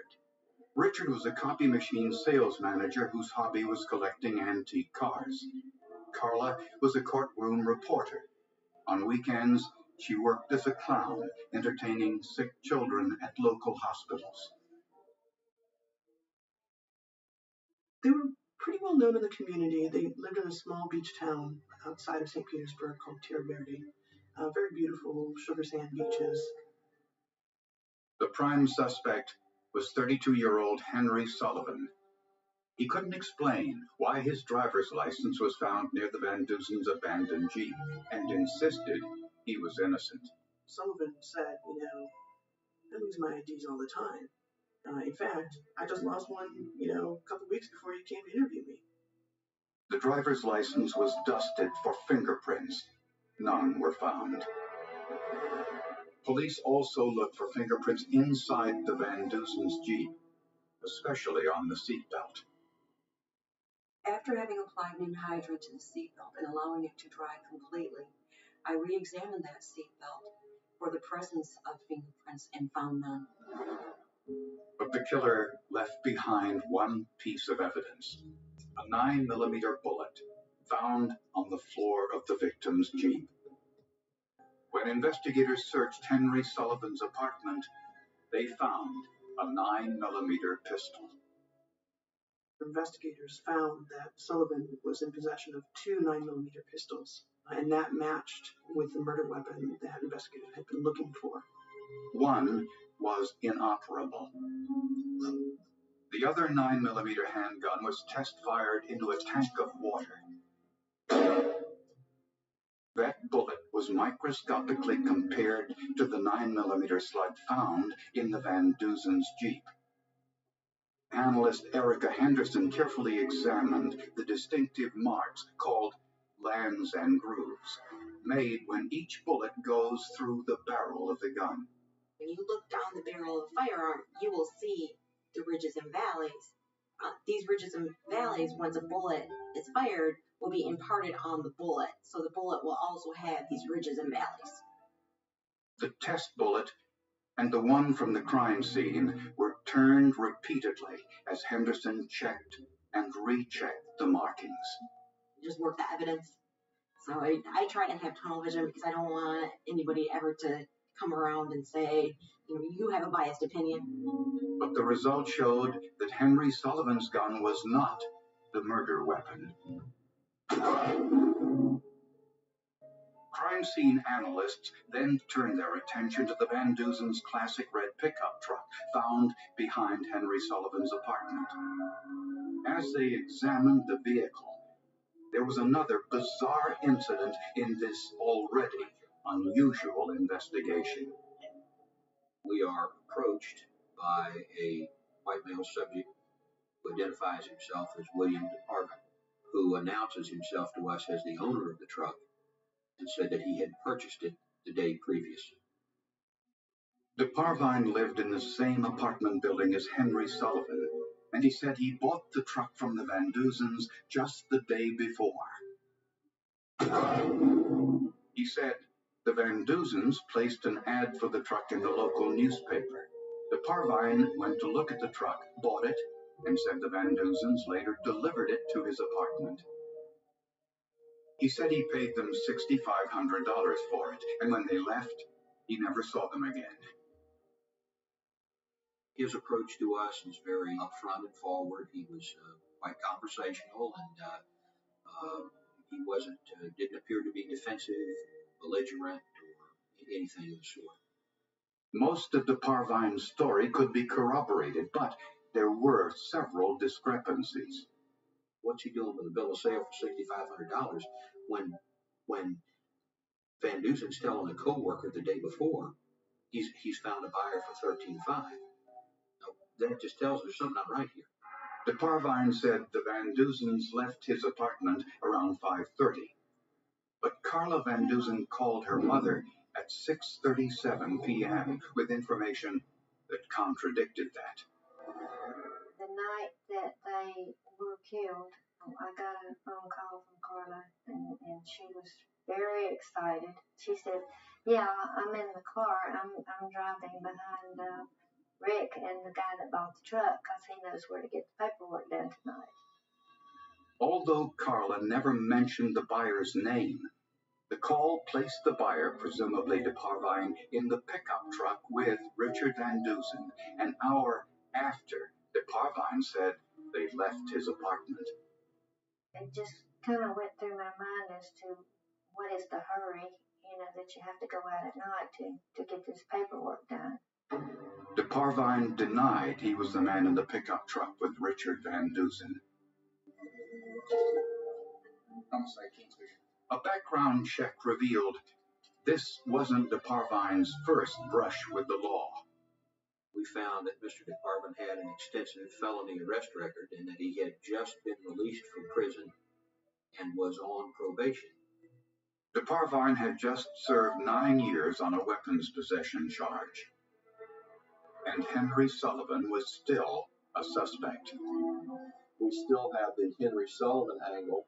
Richard was a copy machine sales manager whose hobby was collecting antique cars. Carla was a courtroom reporter. On weekends, she worked as a clown, entertaining sick children at local hospitals. They were pretty well known in the community. They lived in a small beach town outside of St. Petersburg called Tierra Verde. Very beautiful sugar sand beaches. The prime suspect was 32-year-old Henry Sullivan. He couldn't explain why his driver's license was found near the Van Dusen's abandoned Jeep, and insisted he was innocent. Sullivan said, I lose my IDs all the time. In fact, I just lost one, a couple weeks before you came to interview me. The driver's license was dusted for fingerprints. None were found. Police also looked for fingerprints inside the Van Dusen's Jeep, especially on the seatbelt. After having applied anhydride to the seatbelt and allowing it to dry completely, I re-examined that seatbelt for the presence of fingerprints and found none. But the killer left behind one piece of evidence, a 9mm bullet found on the floor of the victim's Jeep. When investigators searched Henry Sullivan's apartment, they found a 9mm pistol. Investigators found that Sullivan was in possession of 2 9mm pistols, and that matched with the murder weapon that investigators had been looking for. One was inoperable. The other 9mm handgun was test-fired into a tank of water. That bullet was microscopically compared to the 9mm slug found in the Van Dusen's Jeep. Analyst Erica Henderson carefully examined the distinctive marks called lands and grooves, made when each bullet goes through the barrel of the gun. When you look down the barrel of a firearm, you will see the ridges and valleys. These ridges and valleys, once a bullet is fired, will be imparted on the bullet. So the bullet will also have these ridges and valleys. The test bullet and the one from the crime scene were turned repeatedly as Henderson checked and rechecked the markings. Just work the evidence. So I try to have tunnel vision because I don't want anybody ever to come around and say, you have a biased opinion. But the result showed that Henry Sullivan's gun was not the murder weapon. Crime scene analysts then turned their attention to the Van Duzen's classic red pickup truck found behind Henry Sullivan's apartment. As they examined the vehicle, there was another bizarre incident in this already unusual investigation. We are approached by a white male subject who identifies himself as William DeParvin, who announces himself to us as the owner of the truck and said that he had purchased it the day previous. DeParvin lived in the same apartment building as Henry Sullivan, and he said he bought the truck from the Van Duzens just the day before. He said the Van Duzens placed an ad for the truck in the local newspaper. DeParvin went to look at the truck, bought it, and said the Van Duzens later delivered it to his apartment. He said he paid them $6,500 for it, and when they left, he never saw them again. His approach to us was very upfront and forward. He was quite conversational, and he didn't appear to be defensive, belligerent, or anything of the sort. Most of DeParvin's story could be corroborated, but there were several discrepancies. What's he doing with a bill of sale for $6,500 when Van Duzen's telling a co-worker the day before he's found a buyer for $13,500? That just tells there's something not right here. DeParvin said the Van Duzens left his apartment around 5:30, but Carla Van Duzen called her mother at 6:37 p.m. with information that contradicted that. The night that they were killed, I got a phone call from Carla, and she was very excited. She said, "Yeah, I'm in the car. I'm driving behind Rick and the guy that bought the truck, because he knows where to get the paperwork done tonight." Although Carla never mentioned the buyer's name, the call placed the buyer, presumably DeParvin, in the pickup truck with Richard Van Duzen an hour after DeParvin said they'd left his apartment. It just kind of went through my mind as to what is the hurry, that you have to go out at night to get this paperwork done. DeParvin denied he was the man in the pickup truck with Richard Van Duzen. A background check revealed this wasn't DeParvin's first brush with the law. We found that Mr. DeParvin had an extensive felony arrest record and that he had just been released from prison and was on probation. DeParvin had just served 9 years on a weapons possession charge. And Henry Sullivan was still a suspect. We still have the Henry Sullivan angle,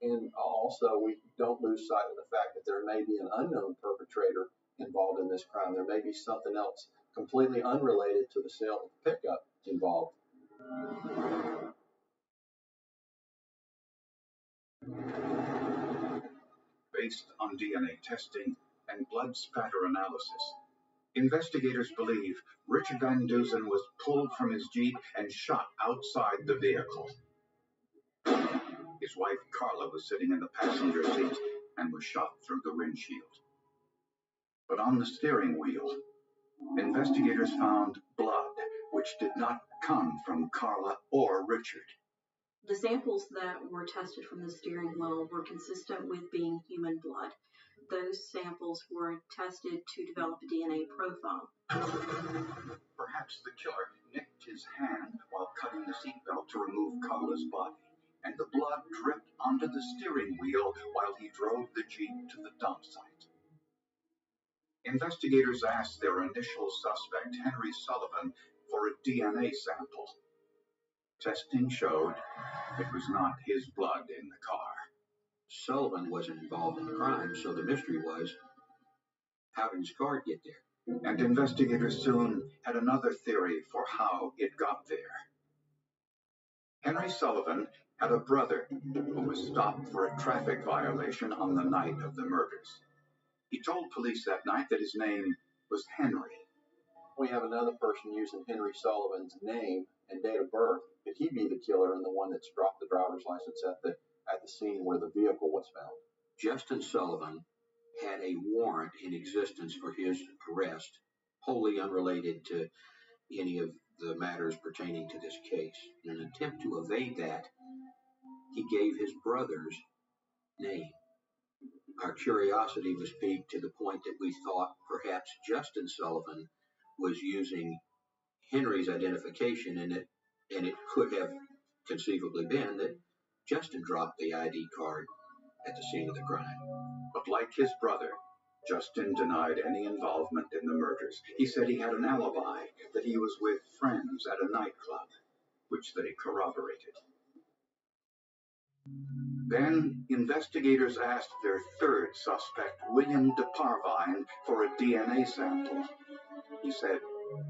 and also we don't lose sight of the fact that there may be an unknown perpetrator involved in this crime. There may be something else completely unrelated to the sale of the pickup involved. Based on DNA testing and blood spatter analysis, investigators believe Richard Van Duzen was pulled from his Jeep and shot outside the vehicle. His wife, Carla, was sitting in the passenger seat and was shot through the windshield. But on the steering wheel, investigators found blood, which did not come from Carla or Richard. The samples that were tested from the steering wheel were consistent with being human blood. Those samples were tested to develop a DNA profile. Perhaps the killer nicked his hand while cutting the seatbelt to remove Carla's body, and the blood dripped onto the steering wheel while he drove the Jeep to the dump site. Investigators asked their initial suspect, Henry Sullivan, for a DNA sample. Testing showed it was not his blood in the car. Sullivan wasn't involved in the crime, so the mystery was, how did his car get there? And investigators soon had another theory for how it got there. Henry Sullivan had a brother who was stopped for a traffic violation on the night of the murders. He told police that night that his name was Henry. We have another person using Henry Sullivan's name and date of birth. Could he be the killer and the one that's dropped the driver's license at the scene where the vehicle was found? Justin Sullivan had a warrant in existence for his arrest, wholly unrelated to any of the matters pertaining to this case. In an attempt to evade that, he gave his brother's name. Our curiosity was piqued to the point that we thought perhaps Justin Sullivan was using Henry's identification in it, and it could have conceivably been that Justin dropped the ID card at the scene of the crime. But like his brother, Justin denied any involvement in the murders. He said he had an alibi, that he was with friends at a nightclub, which they corroborated. Then, investigators asked their third suspect, William DeParvine, for a DNA sample. He said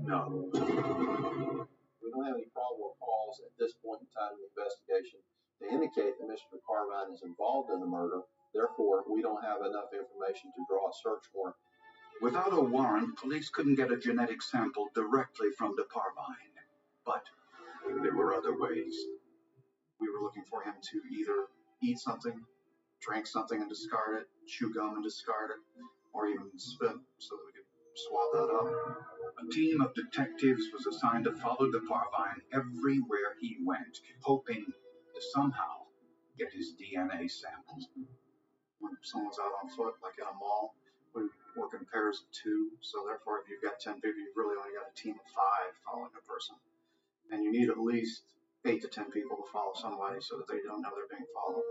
no. We don't have any probable cause at this point in time in the investigation to indicate that Mr. DeParvine is involved in the murder. Therefore, we don't have enough information to draw a search warrant. Without a warrant, police couldn't get a genetic sample directly from DeParvine. But there were other ways. We were looking for him to either eat something, drink something and discard it, chew gum and discard it, or even spit so that we could swab that up. A team of detectives was assigned to follow DeParvine everywhere he went, hoping to somehow get his DNA samples. When someone's out on foot, like at a mall, we work in pairs of 2, so therefore if you've got 10 people, you've really only got a team of 5 following a person. And you need at least 8 to 10 people to follow somebody so that they don't know they're being followed.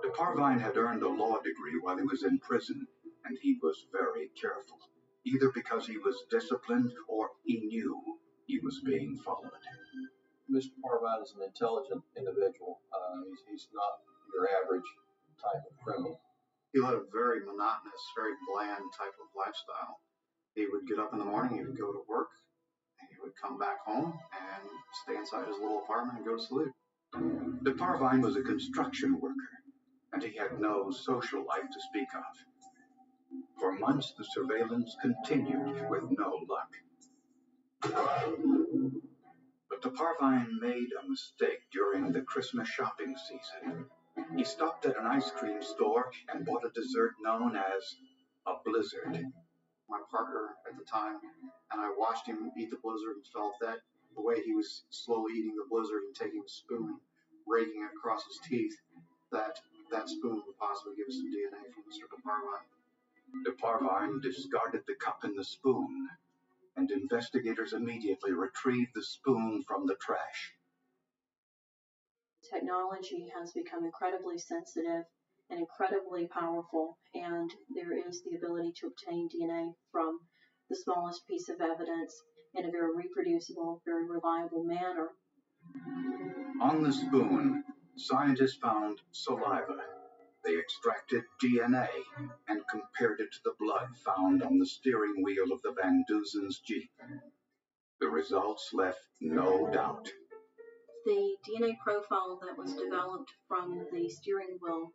DeParvine had earned a law degree while he was in prison, and he was very careful, either because he was disciplined or he knew he was being followed. Mr. DeParvine is an intelligent individual. He's not your average type of criminal. He led a very monotonous, very bland type of lifestyle. He would get up in the morning, he would go to work, and he would come back home and stay inside his little apartment and go to sleep. DeParvine was a construction worker, and he had no social life to speak of. For months, the surveillance continued with no luck. But DeParvine made a mistake during the Christmas shopping season. He stopped at an ice cream store and bought a dessert known as a blizzard. My partner at the time, and I watched him eat the blizzard and felt that the way he was slowly eating the blizzard and taking a spoon, raking it across his teeth, that spoon would possibly give us some DNA from Mr. DeParvine. DeParvine discarded the cup and the spoon, and investigators immediately retrieved the spoon from the trash. Technology has become incredibly sensitive and incredibly powerful, and there is the ability to obtain DNA from the smallest piece of evidence in a very reproducible, very reliable manner. On the spoon, scientists found saliva. They extracted DNA and compared it to the blood found on the steering wheel of the Van Duzen's Jeep. The results left no doubt. The DNA profile that was developed from the steering wheel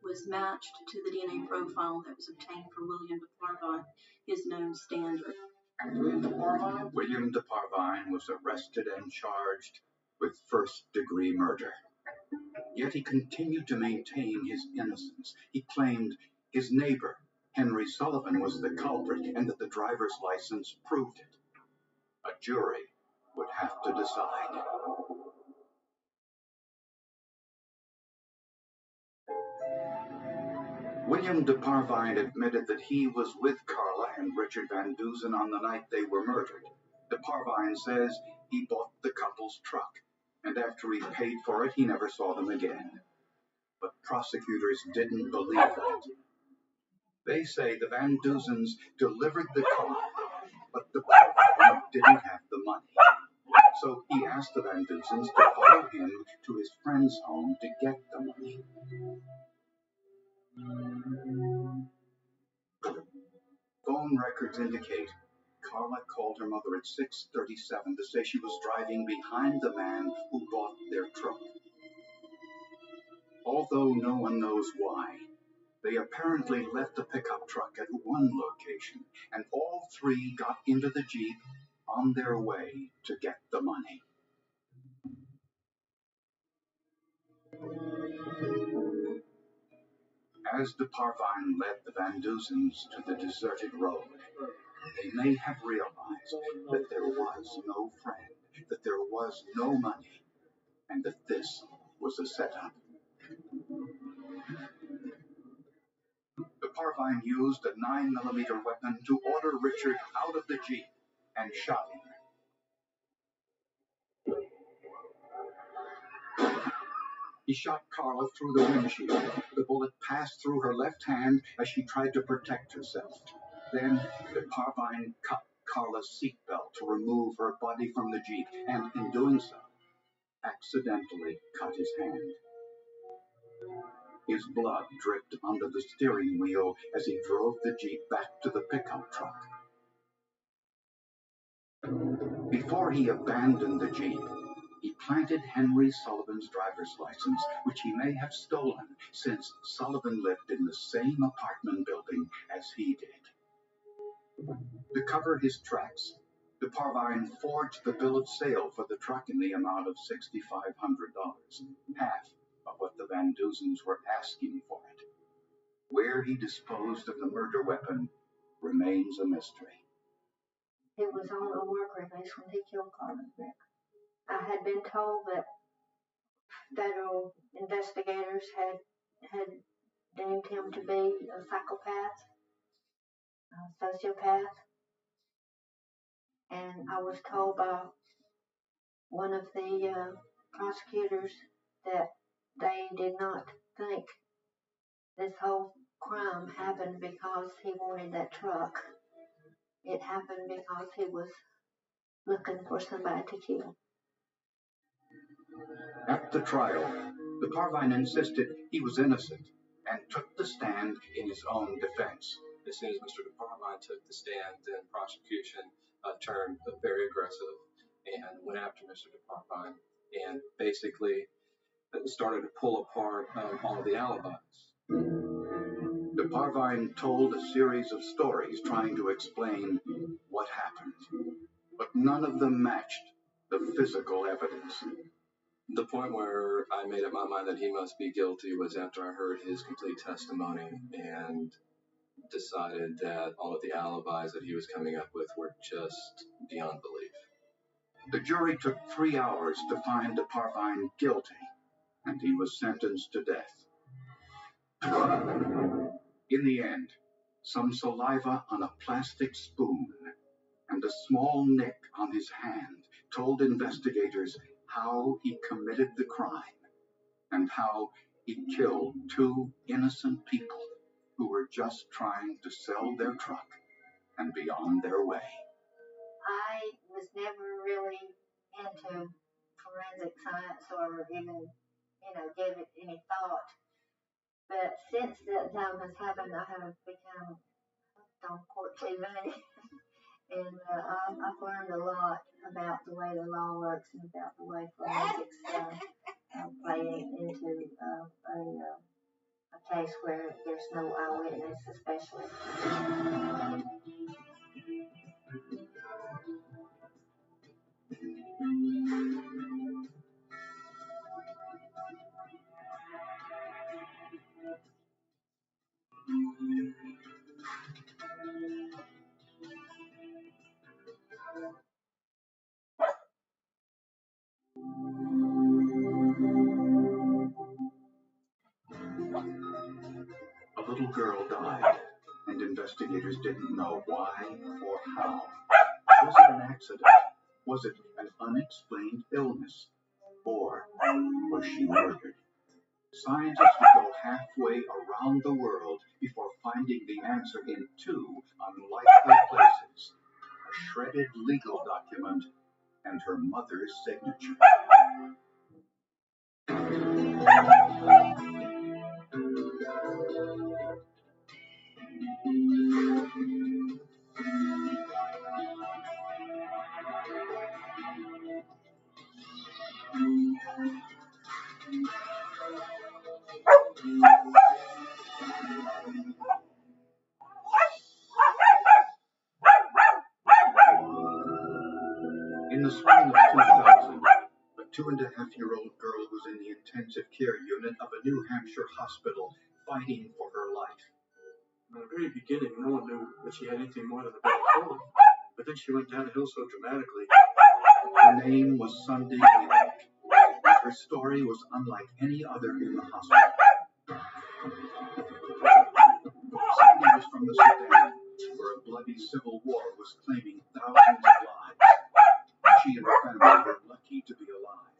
was matched to the DNA profile that was obtained for William DeParvine, his known standard. William DeParvine was arrested and charged with first-degree murder. Yet he continued to maintain his innocence. He claimed his neighbor, Henry Sullivan, was the culprit and that the driver's license proved it. A jury would have to decide. William DeParvine admitted that he was with Carla and Richard Van Duzen on the night they were murdered. DeParvine says he bought the couple's truck, and after he paid for it, he never saw them again. But prosecutors didn't believe that. They say the Van Duzens delivered the car, but the Parvine didn't have the money. So he asked the Van Duzens to follow him to his friend's home to get the money. Phone records indicate Carla called her mother at 6:37 to say she was driving behind the man who bought their truck. Although no one knows why, they apparently left the pickup truck at one location, and all three got into the Jeep on their way to get the money. As the Parvine led the Van Duzens to the deserted road, they may have realized that there was no friend, that there was no money, and that this was a setup. The Parvine used a 9mm weapon to order Richard out of the Jeep and shot him. He shot Carla through the windshield. The bullet passed through her left hand as she tried to protect herself. Then the Parvine cut Carla's seatbelt to remove her body from the Jeep, and in doing so, accidentally cut his hand. His blood dripped onto the steering wheel as he drove the Jeep back to the pickup truck. Before he abandoned the Jeep, he planted Henry Sullivan's driver's license, which he may have stolen since Sullivan lived in the same apartment building as he did. To cover his tracks, the Parvine forged the bill of sale for the truck in the amount of $6,500, half of what the Van Duzens were asking for it. Where he disposed of the murder weapon remains a mystery. It was on a work release when they killed Carmen Rick. I had been told that federal investigators had deemed him to be a psychopath, a sociopath, and I was told by one of the prosecutors that they did not think this whole crime happened because he wanted that truck. It happened because he was looking for somebody to kill. At the trial, the Parvine insisted he was innocent and took the stand in his own defense. As soon as Mr. Parvine took the stand, then prosecution turned very aggressive and went after Mr. Parvine and basically started to pull apart all of the alibis. The Parvine told a series of stories trying to explain what happened, but none of them matched the physical evidence. The point where I made up my mind that he must be guilty was after I heard his complete testimony and decided that all of the alibis that he was coming up with were just beyond belief. The jury took 3 hours to find the Parvine guilty, and he was sentenced to death. In the end, some saliva on a plastic spoon and a small nick on his hand told investigators how he committed the crime and how he killed 2 innocent people who were just trying to sell their truck and be on their way. I was never really into forensic science or even, gave it any thought. But since that time has happened, I have become hooked on court TV. And I've learned a lot about the way the law works and about the way forensics play into a case where there's no eyewitness, especially. A little girl died, and investigators didn't know why or how. Was it an accident? Was it an unexplained illness? Or was she murdered? Scientists would go halfway around the world before finding the answer in two unlikely places: a shredded legal document and her mother's signature. In the spring of 2000, a 2.5-year-old girl was in the intensive care unit of a New Hampshire hospital fighting for her life. From the very beginning, no one knew that she had anything more than a bad cold. But then she went downhill so dramatically. Her name was Sunday Ebek, and her story was unlike any other in the hospital. Sunday was from the Sudan, where a bloody civil war was claiming thousands of lives. She and her family were lucky to be alive.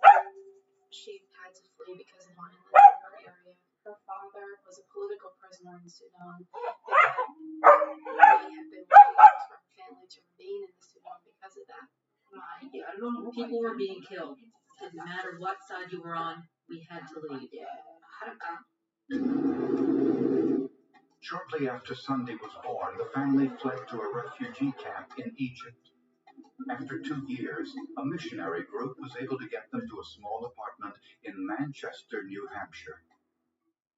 She had to flee because of violence in her area. Her father was a political prisoner in Sudan. They had been refused from her family to remain in the Sudan because of that. People were being killed. It didn't matter what side you were on, we had to leave. Shortly after Sunday was born, the family fled to a refugee camp in Egypt. After 2 years, a missionary group was able to get them to a small apartment in Manchester, New Hampshire.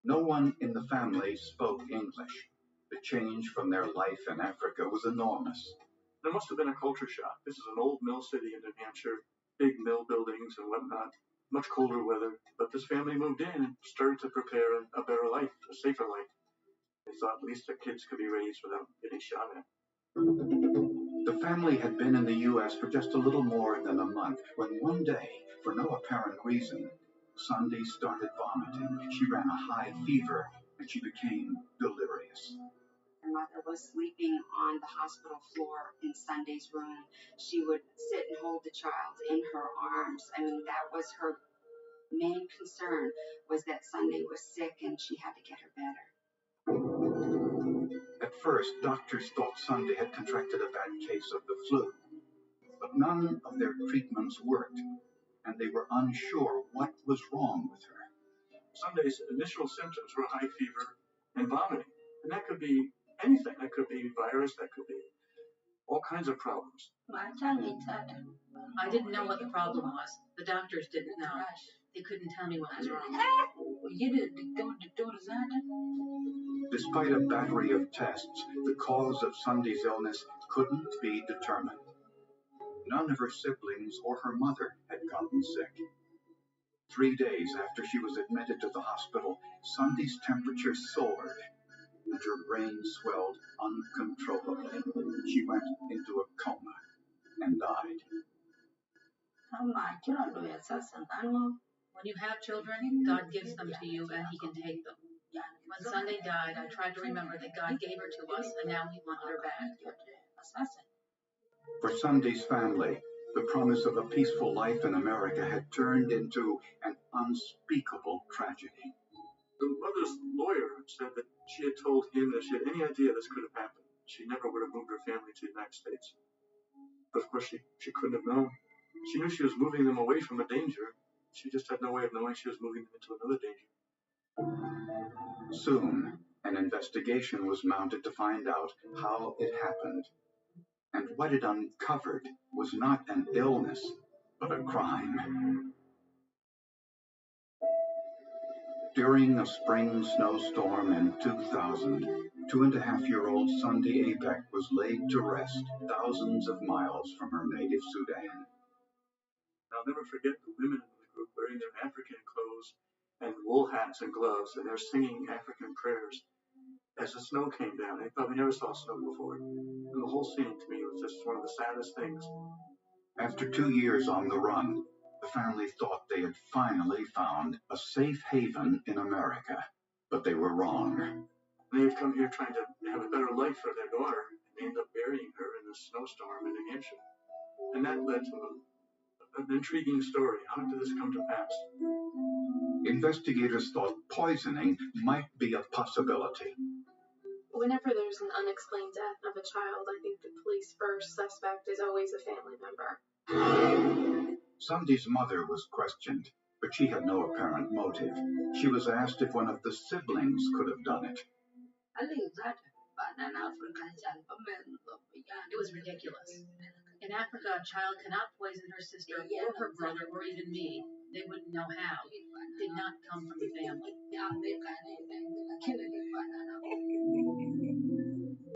No one in the family spoke English. The change from their life in Africa was enormous. There must have been a culture shock. This is an old mill city in New Hampshire, big mill buildings and whatnot, much colder weather. But this family moved in and started to prepare a better life, a safer life. They thought at least their kids could be raised without getting shot at. The family had been in the U.S. for just a little more than a month when one day, for no apparent reason, Sunday started vomiting. She ran a high fever and she became delirious. Her mother was sleeping on the hospital floor in Sunday's room. She would sit and hold the child in her arms. I mean, that was her main concern, was that Sunday was sick and she had to get her better. At first, doctors thought Sunday had contracted a bad case of the flu, but none of their treatments worked, and they were unsure what was wrong with her. Sunday's initial symptoms were high fever and vomiting, and that could be anything. That could be virus, that could be all kinds of problems. I didn't know what the problem was. The doctors didn't know. They couldn't tell me what was wrong. Despite a battery of tests, the cause of Sunday's illness couldn't be determined. None of her siblings or her mother had gotten sick. 3 days after she was admitted to the hospital, Sunday's temperature soared and her brain swelled uncontrollably. She went into a coma and died. When you have children, God gives them to you and He can take them. When Sunday died, I tried to remember that God gave her to us and now He wanted her back. For Sunday's family, the promise of a peaceful life in America had turned into an unspeakable tragedy. The mother's lawyer said that she had told him that if she had any idea this could have happened, she never would have moved her family to the United States. But of course, she couldn't have known. She knew she was moving them away from a danger. She just had no way of knowing she was moving them into another danger. Soon, an investigation was mounted to find out how it happened. And what it uncovered was not an illness, but a crime. During a spring snowstorm in 2000, 2.5-year-old Sunday Ebek was laid to rest thousands of miles from her native Sudan. I'll never forget the women in the group wearing their African clothes and wool hats and gloves, and they're singing African prayers as the snow came down. They probably never saw snow before. And the whole scene to me was just one of the saddest things. After 2 years on the run, the family thought they had finally found a safe haven in America, but they were wrong. They had come here trying to have a better life for their daughter, and they ended up burying her in a snowstorm in New Hampshire. And that led to an intriguing story. How did this come to pass? Investigators thought poisoning might be a possibility. Whenever there's an unexplained death of a child, I think the police first suspect is always a family member. Sunday's mother was questioned, but she had no apparent motive. She was asked if one of the siblings could have done it. It was ridiculous. In Africa, a child cannot poison her sister or her brother or even me. They wouldn't know how. It did not come from the family.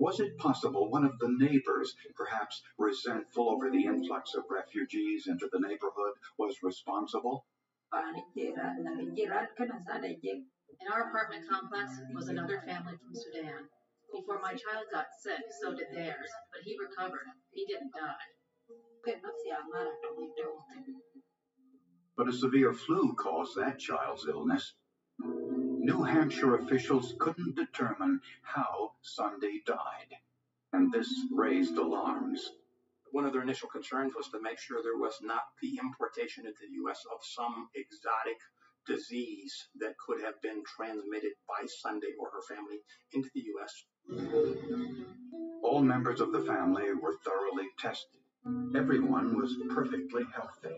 Was it possible one of the neighbors, perhaps resentful over the influx of refugees into the neighborhood, was responsible? In our apartment complex was another family from Sudan. Before my child got sick, so did theirs, but he recovered. He didn't die. But a severe flu caused that child's illness. New Hampshire officials couldn't determine how Sunday died, and this raised alarms. One of their initial concerns was to make sure there was not the importation into the U.S. of some exotic disease that could have been transmitted by Sunday or her family into the U.S. All members of the family were thoroughly tested. Everyone was perfectly healthy.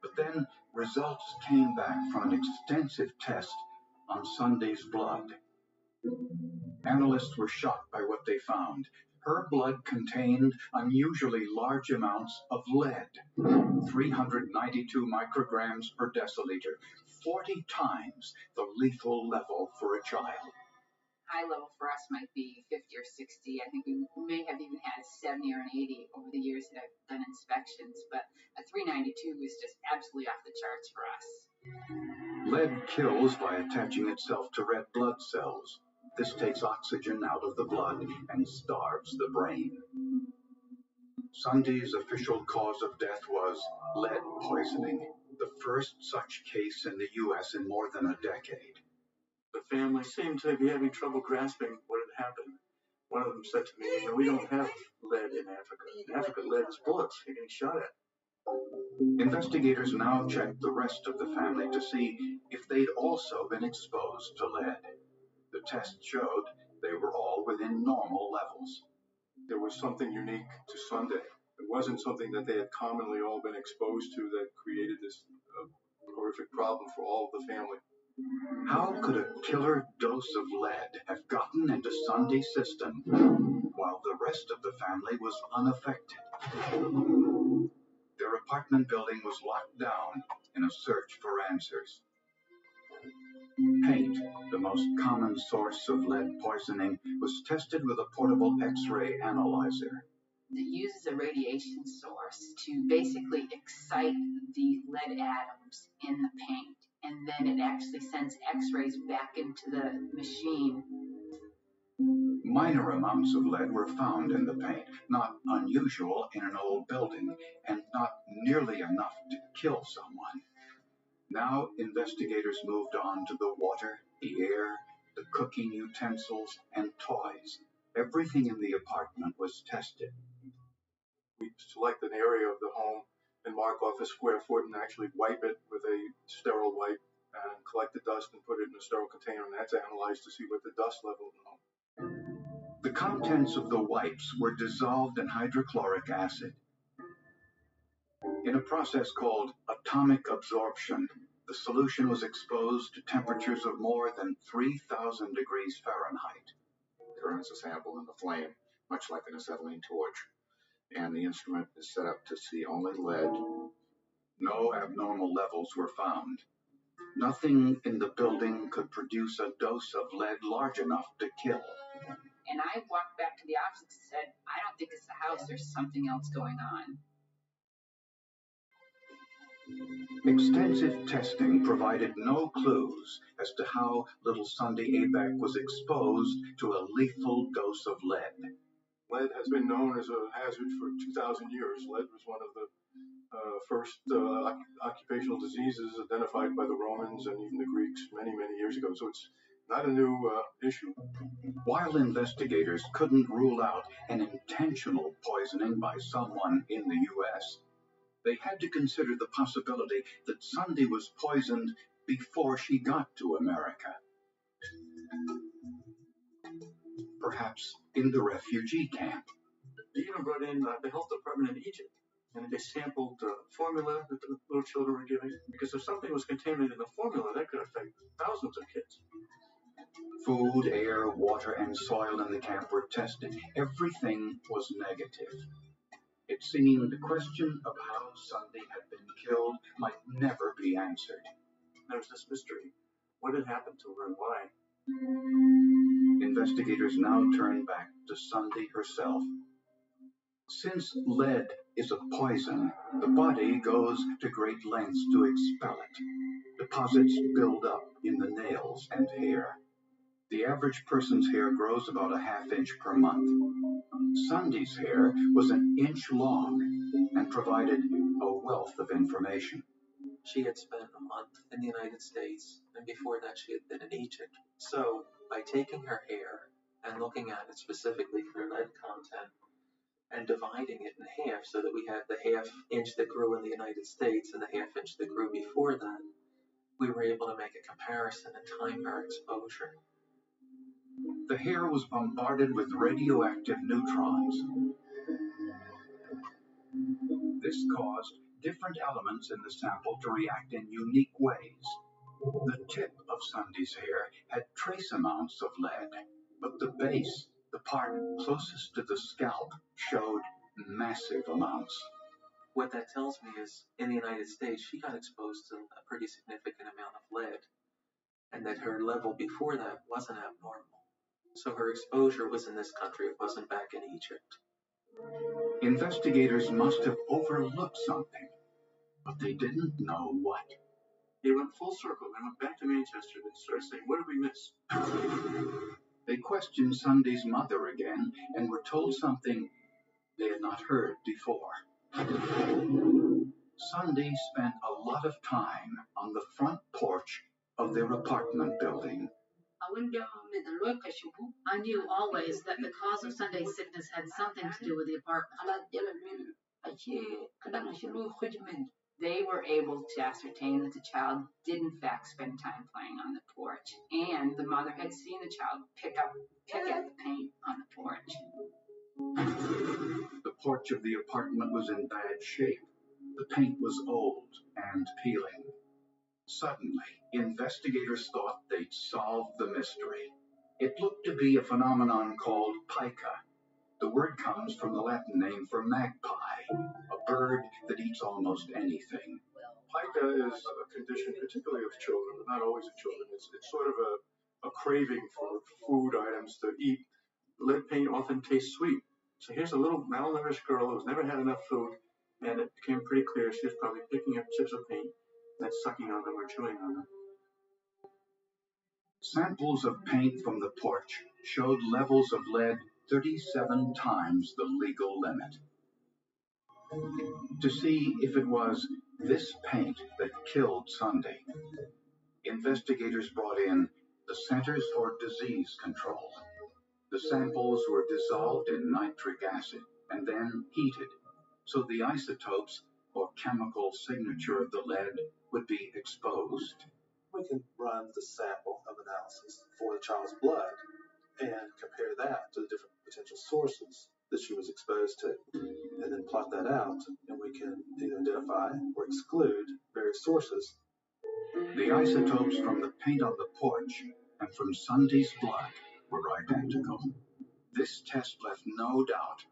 But then results came back from an extensive test on Sunday's blood. Analysts were shocked by what they found. Her blood contained unusually large amounts of lead, 392 micrograms per deciliter, 40 times the lethal level for a child. High level for us might be 50 or 60. I think we may have even had 70 or an 80 over the years that I've done inspections, but a 392 was just absolutely off the charts for us. Lead kills by attaching itself to red blood cells. This takes oxygen out of the blood and starves the brain. Sunday's official cause of death was lead poisoning, the first such case in the U.S. in more than a decade. The family seemed to be having trouble grasping what had happened. One of them said to me, "We don't have lead in Africa. In Africa, lead is bullets. You're getting shot at." Investigators now checked the rest of the family to see if they'd also been exposed to lead. The test showed they were all within normal levels. There was something unique to Sunday. It wasn't something that they had commonly all been exposed to that created this horrific problem for all of the family. How could a killer dose of lead have gotten into Sunday's system while the rest of the family was unaffected? Their apartment building was locked down in a search for answers. Paint, the most common source of lead poisoning, was tested with a portable X-ray analyzer. It uses a radiation source to basically excite the lead atoms in the paint, and then it actually sends X-rays back into the machine. Minor amounts of lead were found in the paint, not unusual in an old building, and not nearly enough to kill someone. Now investigators moved on to the water, the air, the cooking utensils, and toys. Everything in the apartment was tested. We select an area of the home and mark off a square foot and actually wipe it with a sterile wipe and collect the dust and put it in a sterile container, and that's analyzed to see what the dust level is in the home. The contents of the wipes were dissolved in hydrochloric acid. In a process called atomic absorption, the solution was exposed to temperatures of more than 3,000 degrees Fahrenheit. There runs a sample in the flame, much like an acetylene torch, and the instrument is set up to see only lead. No abnormal levels were found. Nothing in the building could produce a dose of lead large enough to kill. And I walked back to the office and said, I don't think it's the house. There's something else going on. Extensive testing provided no clues as to how little Sunday Abeck was exposed to a lethal dose of lead. Lead has been known as a hazard for 2,000 years. Lead was one of the first occupational diseases identified by the Romans and even the Greeks many, many years ago. So not a new issue. While investigators couldn't rule out an intentional poisoning by someone in the U.S., they had to consider the possibility that Sunday was poisoned before she got to America. Perhaps in the refugee camp. They even brought in the health department in Egypt, and they sampled the formula that the little children were giving, because if something was contaminated in the formula, that could affect thousands of kids. Food, air, water, and soil in the camp were tested. Everything was negative. It seemed the question of how Sunday had been killed might never be answered. There was this mystery. What had happened to her and why? Investigators now turn back to Sunday herself. Since lead is a poison, the body goes to great lengths to expel it. Deposits build up in the nails and hair. The average person's hair grows about a half-inch per month. Sunday's hair was an inch long and provided a wealth of information. She had spent a month in the United States, and before that she had been in Egypt. So, by taking her hair and looking at it specifically for lead content, and dividing it in half so that we had the half inch that grew in the United States and the half inch that grew before that, we were able to make a comparison and time her exposure. The hair was bombarded with radioactive neutrons. This caused different elements in the sample to react in unique ways. The tip of Sunday's hair had trace amounts of lead, but the base, the part closest to the scalp, showed massive amounts. What that tells me is, in the United States, she got exposed to a pretty significant amount of lead, and that her level before that wasn't abnormal. So her exposure was in this country, it wasn't back in Egypt. Investigators must have overlooked something, but they didn't know what. They went full circle. They went back to Manchester and started saying, what did we miss? They questioned Sunday's mother again and were told something they had not heard before. Sunday spent a lot of time on the front porch of their apartment building. I knew always that the cause of Sunday's sickness had something to do with the apartment. They were able to ascertain that the child did in fact spend time playing on the porch, and the mother had seen the child pick at the paint on the porch. The porch of the apartment was in bad shape. The paint was old and peeling. Suddenly, investigators thought they'd solved the mystery. It looked to be a phenomenon called pica. The word comes from the Latin name for magpie, a bird that eats almost anything. Pica is a condition, particularly of children, but not always of children. It's sort of a craving for food items to eat. Lead paint often tastes sweet. So here's a little malnourished girl who's never had enough food, and it became pretty clear she was probably picking up chips of paint and sucking on them or chewing on them. Samples of paint from the porch showed levels of lead 37 times the legal limit. To see if it was this paint that killed Sunday, investigators brought in the Centers for Disease Control. The samples were dissolved in nitric acid and then heated, so the isotopes or chemical signature of the lead would be exposed. We can run the sample of analysis for the child's blood and compare that to the different potential sources that she was exposed to, and then plot that out, and we can either identify or exclude various sources. The isotopes from the paint on the porch and from Sunday's blood were identical. This test left no doubt.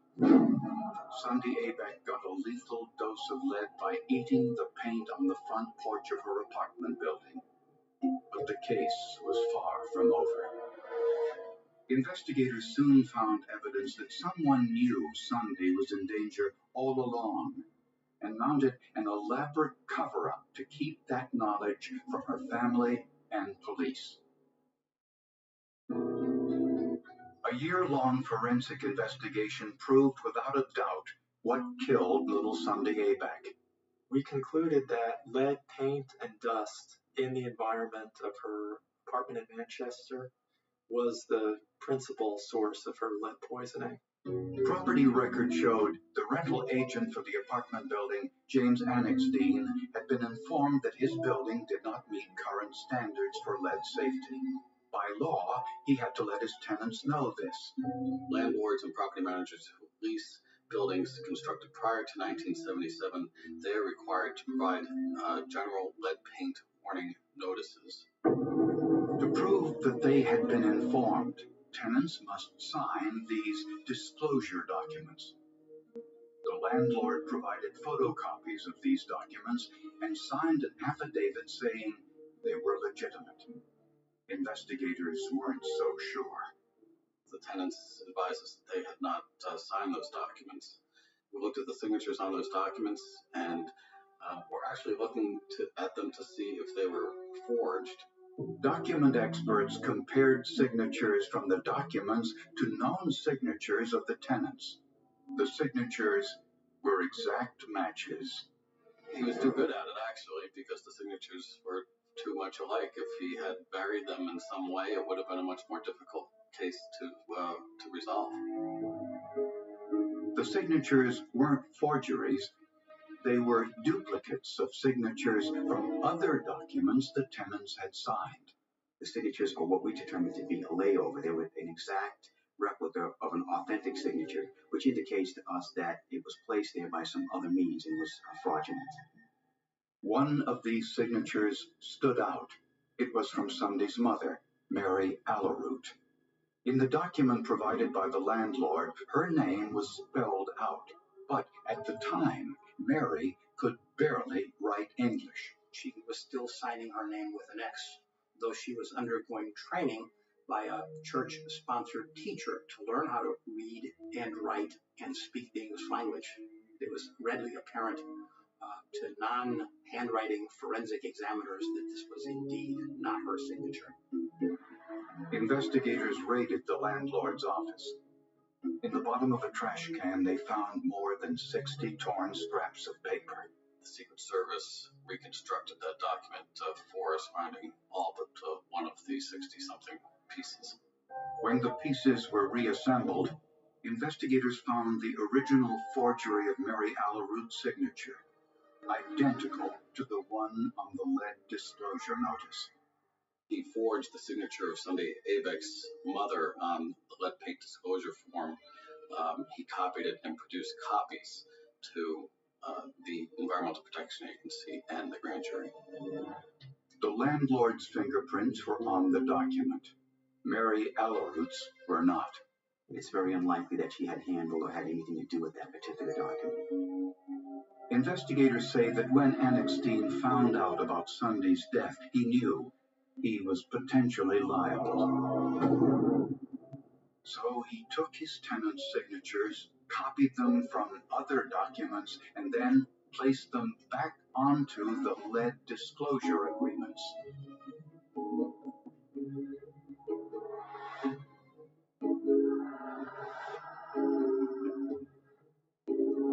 Sunday Abeck got a lethal dose of lead by eating the paint on the front porch of her apartment building. But the case was far from over. Investigators soon found evidence that someone knew Sunday was in danger all along and mounted an elaborate cover-up to keep that knowledge from her family and police. A year-long forensic investigation proved without a doubt what killed little Sunday Abeck. We concluded that lead paint and dust in the environment of her apartment in Manchester was the principal source of her lead poisoning. Property records showed the rental agent for the apartment building, James Annexstein, had been informed that his building did not meet current standards for lead safety. By law, he had to let his tenants know this. Landlords and property managers who lease buildings constructed prior to 1977, they are required to provide general lead paint warning notices. To prove that they had been informed, tenants must sign these disclosure documents. The landlord provided photocopies of these documents and signed an affidavit saying they were legitimate. Investigators weren't so sure. The tenants advised us that they had not signed those documents. We looked at the signatures on those documents and we're actually looking at them to see if they were forged. Document experts compared signatures from the documents to known signatures of the tenants. The signatures were exact matches. He was too good at it, actually, because the signatures were too much alike. If he had buried them in some way, it would have been a much more difficult case to resolve. The signatures weren't forgeries. They were duplicates of signatures from other documents the tenants had signed. The signatures are what we determined to be a layover. They were an exact replica of an authentic signature, which indicates to us that it was placed there by some other means and was fraudulent. One of these signatures stood out. It was from Sunday's mother, Mary Alaroot. In the document provided by the landlord, her name was spelled out, but at the time, Mary could barely write English. She was still signing her name with an X, though she was undergoing training by a church-sponsored teacher to learn how to read and write and speak the English language. It was readily apparent to non-handwriting forensic examiners that this was indeed not her signature. Investigators raided the landlord's office. In the bottom of a trash can, they found more than 60 torn scraps of paper. The Secret Service reconstructed that document for us, finding all but one of the 60-something pieces. When the pieces were reassembled, investigators found the original forgery of Mary Alaroot's signature, identical to the one on the lead disclosure notice. He forged the signature of Sunday Abeck's mother on the lead paint disclosure form. He copied it and produced copies to the Environmental Protection Agency and the grand jury. The landlord's fingerprints were on the document. Mary Alaroot's were not. It's very unlikely that she had handled or had anything to do with that particular document. Investigators say that when Annexstein found out about Sunday's death, he knew he was potentially liable. So he took his tenants' signatures, copied them from other documents, and then placed them back onto the lead disclosure agreements.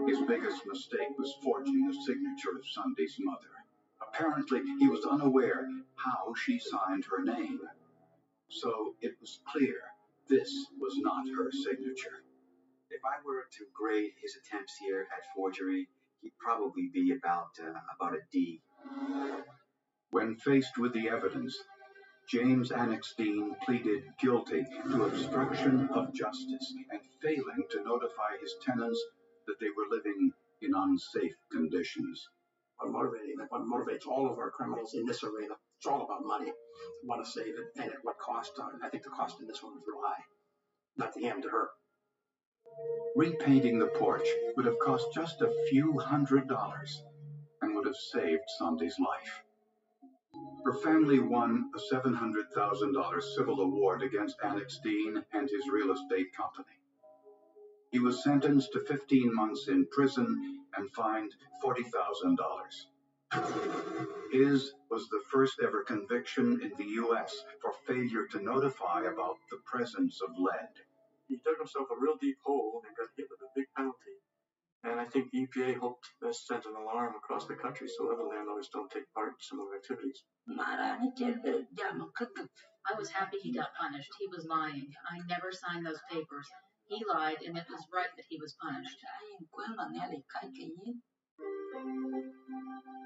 His biggest mistake was forging the signature of Sunday's mother. Apparently, he was unaware how she signed her name. So it was clear this was not her signature. If I were to grade his attempts here at forgery, he'd probably be about a D. When faced with the evidence, James Annexstein pleaded guilty to obstruction of justice and failing to notify his tenants that they were living in unsafe conditions. What motivates all of our criminals in this arena? It's all about money. We want to save it, and at what cost? I think the cost in this one is real high. Not to him, to her. Repainting the porch would have cost just a few $100s and would have saved Sunday's life. Her family won a $700,000 civil award against Annexstein and his real estate company. He was sentenced to 15 months in prison and fined $40,000. His was the first ever conviction in the U.S. for failure to notify about the presence of lead. He dug himself a real deep hole and got hit with a big penalty. And I think the EPA hoped to send an alarm across the country so other landowners don't take part in similar activities. I was happy he got punished. He was lying. I never signed those papers. He lied, and it was right that he was punished.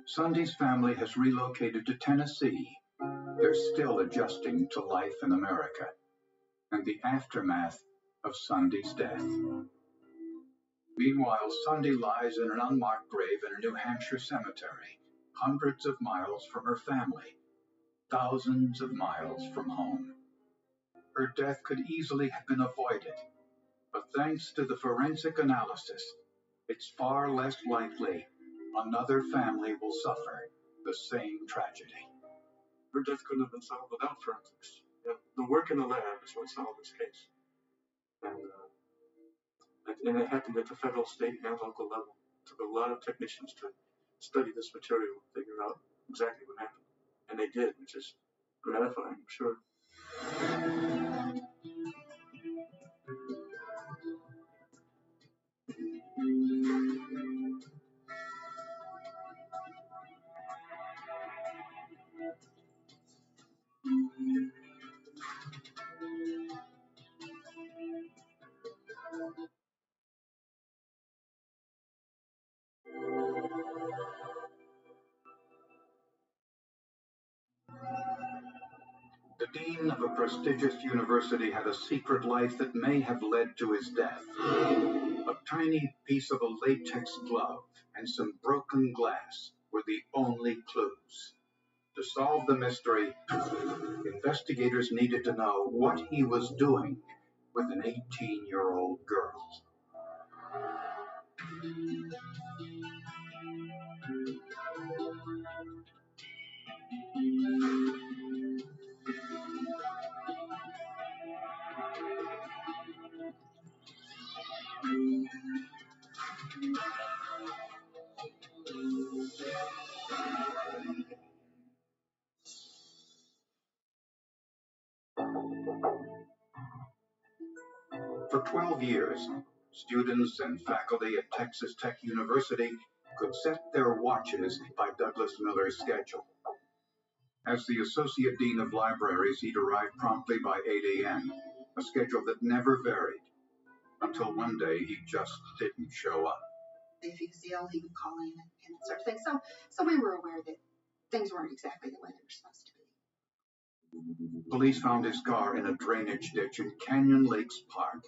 Sunday's family has relocated to Tennessee. They're still adjusting to life in America and the aftermath of Sunday's death. Meanwhile, Sunday lies in an unmarked grave in a New Hampshire cemetery, hundreds of miles from her family, thousands of miles from home. Her death could easily have been avoided, but thanks to the forensic analysis, it's far less likely another family will suffer the same tragedy. Her death couldn't have been solved without forensics. The work in the lab is what solved this case. And it happened at the federal, state, and local level. It took a lot of technicians to study this material and figure out exactly what happened. And they did, which is gratifying, I'm sure. The dean of a prestigious university had a secret life that may have led to his death. A tiny piece of a latex glove and some broken glass were the only clues. To solve the mystery, investigators needed to know what he was doing with an 18-year-old girl. For 12 years, students and faculty at Texas Tech University could set their watches by Douglas Miller's schedule. As the Associate Dean of Libraries, he'd arrive promptly by 8 a.m., a schedule that never varied, until one day he just didn't show up. If he was ill, he would call in and sort of thing. So we were aware that things weren't exactly the way they were supposed to be. Police found his car in a drainage ditch in Canyon Lakes Park,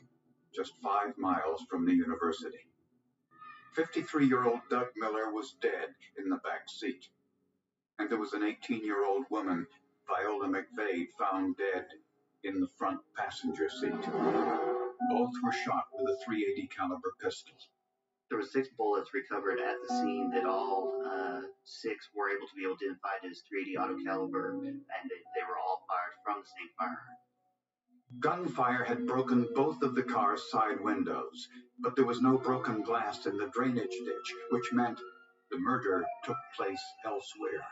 just 5 miles from the university. 53-year-old Doug Miller was dead in the back seat, and there was an 18-year-old woman, Viola McVeigh, found dead in the front passenger seat. Both were shot with a .380 caliber pistol. There were 6 bullets recovered at the scene that all 6 were able to be identified as .380 auto caliber, and they were all fired from the same firearm. Gunfire had broken both of the car's side windows, but there was no broken glass in the drainage ditch, which meant the murder took place elsewhere.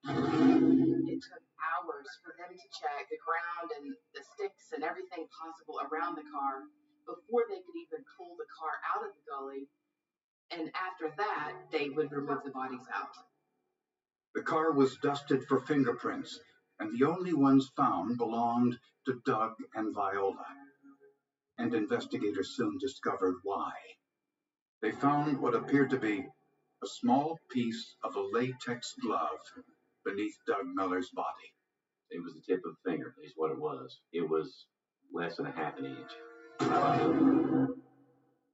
It took hours for them to check the ground and the sticks and everything possible around the car before they could even pull the car out of the gully. And after that, they would remove the bodies out. The car was dusted for fingerprints, and the only ones found belonged to Doug and Viola. And investigators soon discovered why. They found what appeared to be a small piece of a latex glove beneath Doug Miller's body. It was the tip of a finger, is what it was. It was less than a half an inch.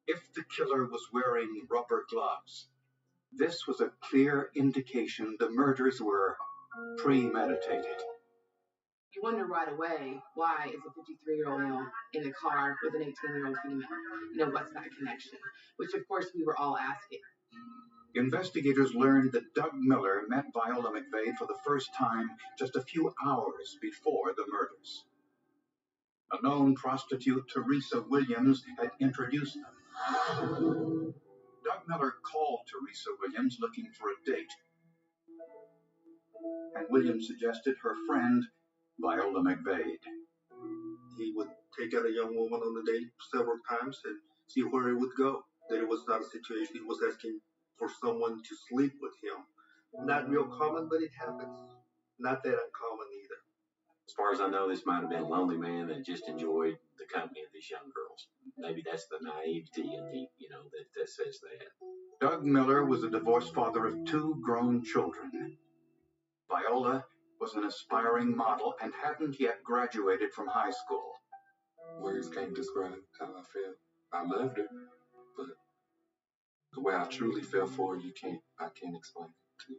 If the killer was wearing rubber gloves, this was a clear indication the murders were premeditated. You wonder right away, why is a 53-year-old male in a car with an 18-year-old female? What's that connection? Which, of course, we were all asking. Investigators learned that Doug Miller met Viola McVeigh for the first time just a few hours before the murders. A known prostitute, Teresa Williams, had introduced them. Doug Miller called Teresa Williams looking for a date, and Williams suggested her friend, Viola McVeigh. He would take out a young woman on a date several times and see where it would go. that it was not a situation he was asking for someone to sleep with him. Not real common, but it happens. Not that uncommon either. As far as I know, this might have been a lonely man that just enjoyed the company of these young girls. Maybe that's the naivety in me, that says that. Doug Miller was a divorced father of 2 grown children. Viola was an aspiring model and hadn't yet graduated from high school. Words can't describe how I felt. I loved her, but the way I truly felt for her, I can't explain it to you.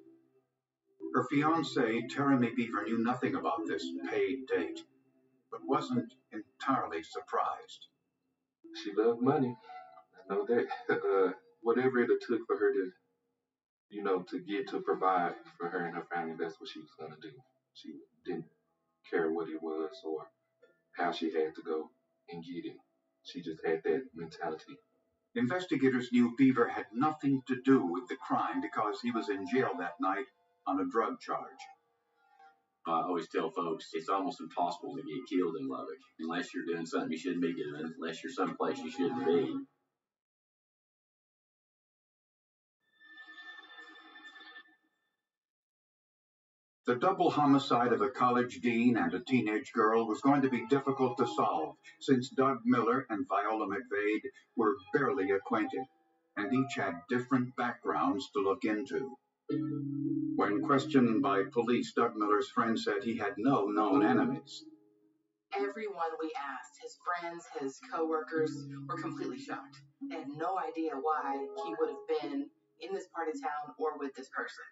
Her fiancé, Jeremy Beaver, knew nothing about this paid date, but wasn't entirely surprised. She loved money. I know that. Whatever it took for her to, to provide for her and her family, that's what she was going to do. She didn't care what it was or how she had to go and get it. She just had that mentality. Investigators knew Beaver had nothing to do with the crime because he was in jail that night on a drug charge. I always tell folks it's almost impossible to get killed in Lubbock unless you're doing something you shouldn't be doing, unless you're someplace you shouldn't be. The double homicide of a college dean and a teenage girl was going to be difficult to solve since Doug Miller and Viola McVade were barely acquainted, and each had different backgrounds to look into. When questioned by police, Doug Miller's friend said he had no known enemies. Everyone we asked, his friends, his co-workers, were completely shocked. They had no idea why he would have been in this part of town or with this person.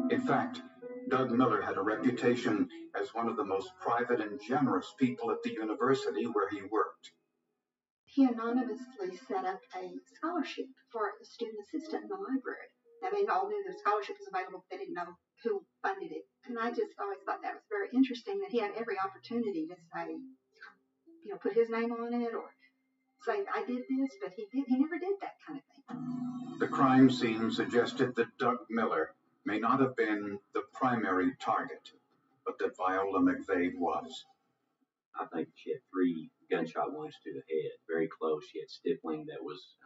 In fact, Doug Miller had a reputation as one of the most private and generous people at the university where he worked. He anonymously set up a scholarship for a student assistant in the library. Now, they all knew the scholarship was available, but they didn't know who funded it. And I just always thought that was very interesting that he had every opportunity to say, put his name on it or say, I did this, but he never did that kind of thing. The crime scene suggested that Doug Miller may not have been the primary target, but that Viola McVade was. I think she had 3 gunshot wounds to the head, very close. She had stippling that was,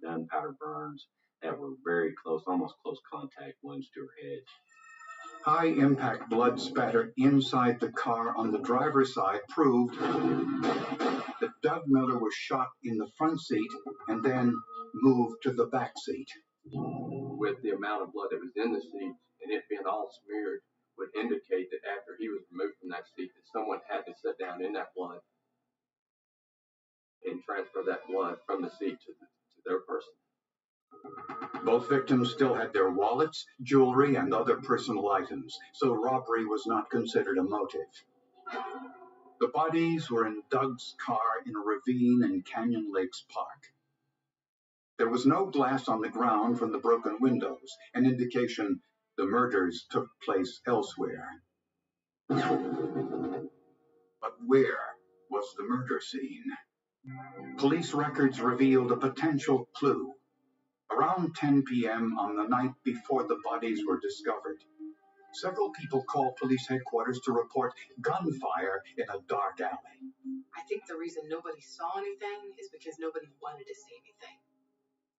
gunpowder burns that were very close, almost close contact wounds to her head. High-impact blood spatter inside the car on the driver's side proved that Doug Miller was shot in the front seat and then moved to the back seat. With the amount of blood that was in the seat and it being all smeared would indicate that after he was removed from that seat that someone had to sit down in that blood and transfer that blood from the seat to their person. Both victims still had their wallets, jewelry, and other personal items, so robbery was not considered a motive. The bodies were in Doug's car in a ravine in Canyon Lakes Park. There was no glass on the ground from the broken windows, an indication the murders took place elsewhere. But where was the murder scene? Police records revealed a potential clue. Around 10 p.m. on the night before the bodies were discovered, several people called police headquarters to report gunfire in a dark alley. I think the reason nobody saw anything is because nobody wanted to see anything.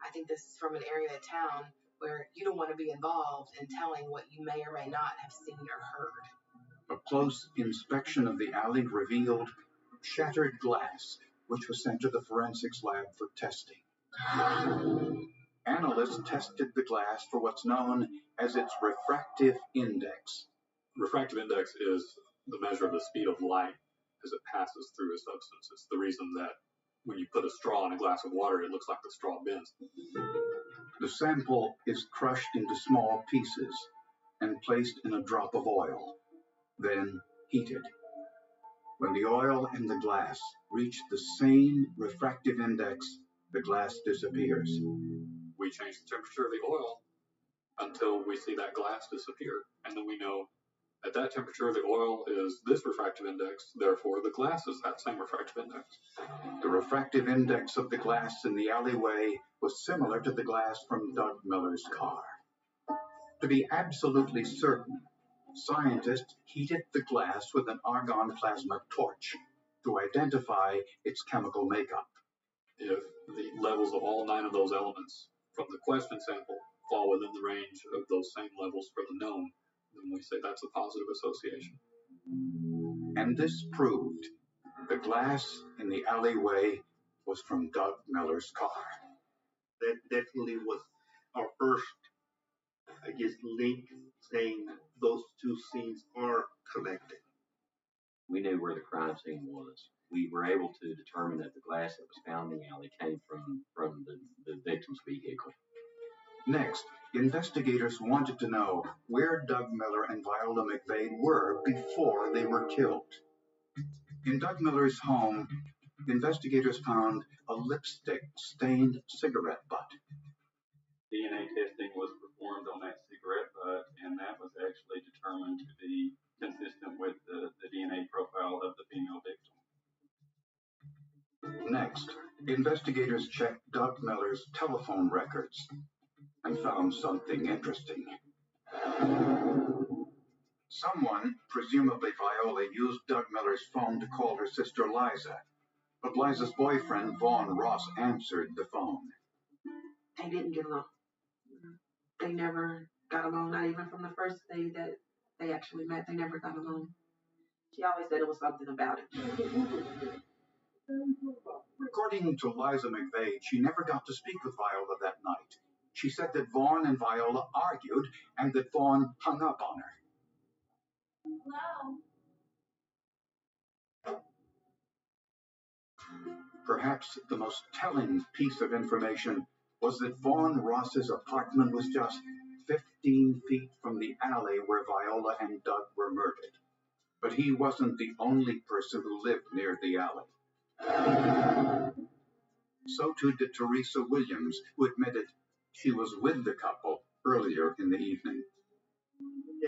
I think this is from an area of town where you don't want to be involved in telling what you may or may not have seen or heard. A close inspection of the alley revealed shattered glass, which was sent to the forensics lab for testing. Analysts tested the glass for what's known as its refractive index. Refractive index is the measure of the speed of light as it passes through a substance. It's the reason that when you put a straw in a glass of water, it looks like the straw bends. The sample is crushed into small pieces and placed in a drop of oil, then heated. When the oil and the glass reach the same refractive index, the glass disappears. We change the temperature of the oil until we see that glass disappear. And then we know at that temperature, the oil is this refractive index, therefore the glass is that same refractive index. The refractive index of the glass in the alleyway was similar to the glass from Doug Miller's car. To be absolutely certain, scientists heated the glass with an argon plasma torch to identify its chemical makeup. If the level levels of all 9 of those elements from the question sample fall within the range of those same levels for the known, then we say that's a positive association. And this proved the glass in the alleyway was from Doug Miller's car. That definitely was our first, link saying those two scenes are connected. We knew where the crime scene was. We were able to determine that the glass that was found in the alley came from the victim's vehicle. Next, investigators wanted to know where Doug Miller and Viola McVeigh were before they were killed. In Doug Miller's home, investigators found a lipstick-stained cigarette butt. DNA testing was performed on that cigarette butt, and that was actually determined to be consistent with the DNA profile of the female victim. Next, investigators checked Doug Miller's telephone records and found something interesting. Someone, presumably Viola, used Doug Miller's phone to call her sister Liza, but Liza's boyfriend, Vaughn Ross, answered the phone. They didn't get along. They never got along, not even from the first day that they actually met. They never got along. She always said it was something about it. According to Liza McVeigh, she never got to speak with Viola that night. She said that Vaughn and Viola argued and that Vaughn hung up on her. Hello? Perhaps the most telling piece of information was that Vaughn Ross's apartment was just 15 feet from the alley where Viola and Doug were murdered. But he wasn't the only person who lived near the alley. So too did Teresa Williams, who admitted she was with the couple earlier in the evening.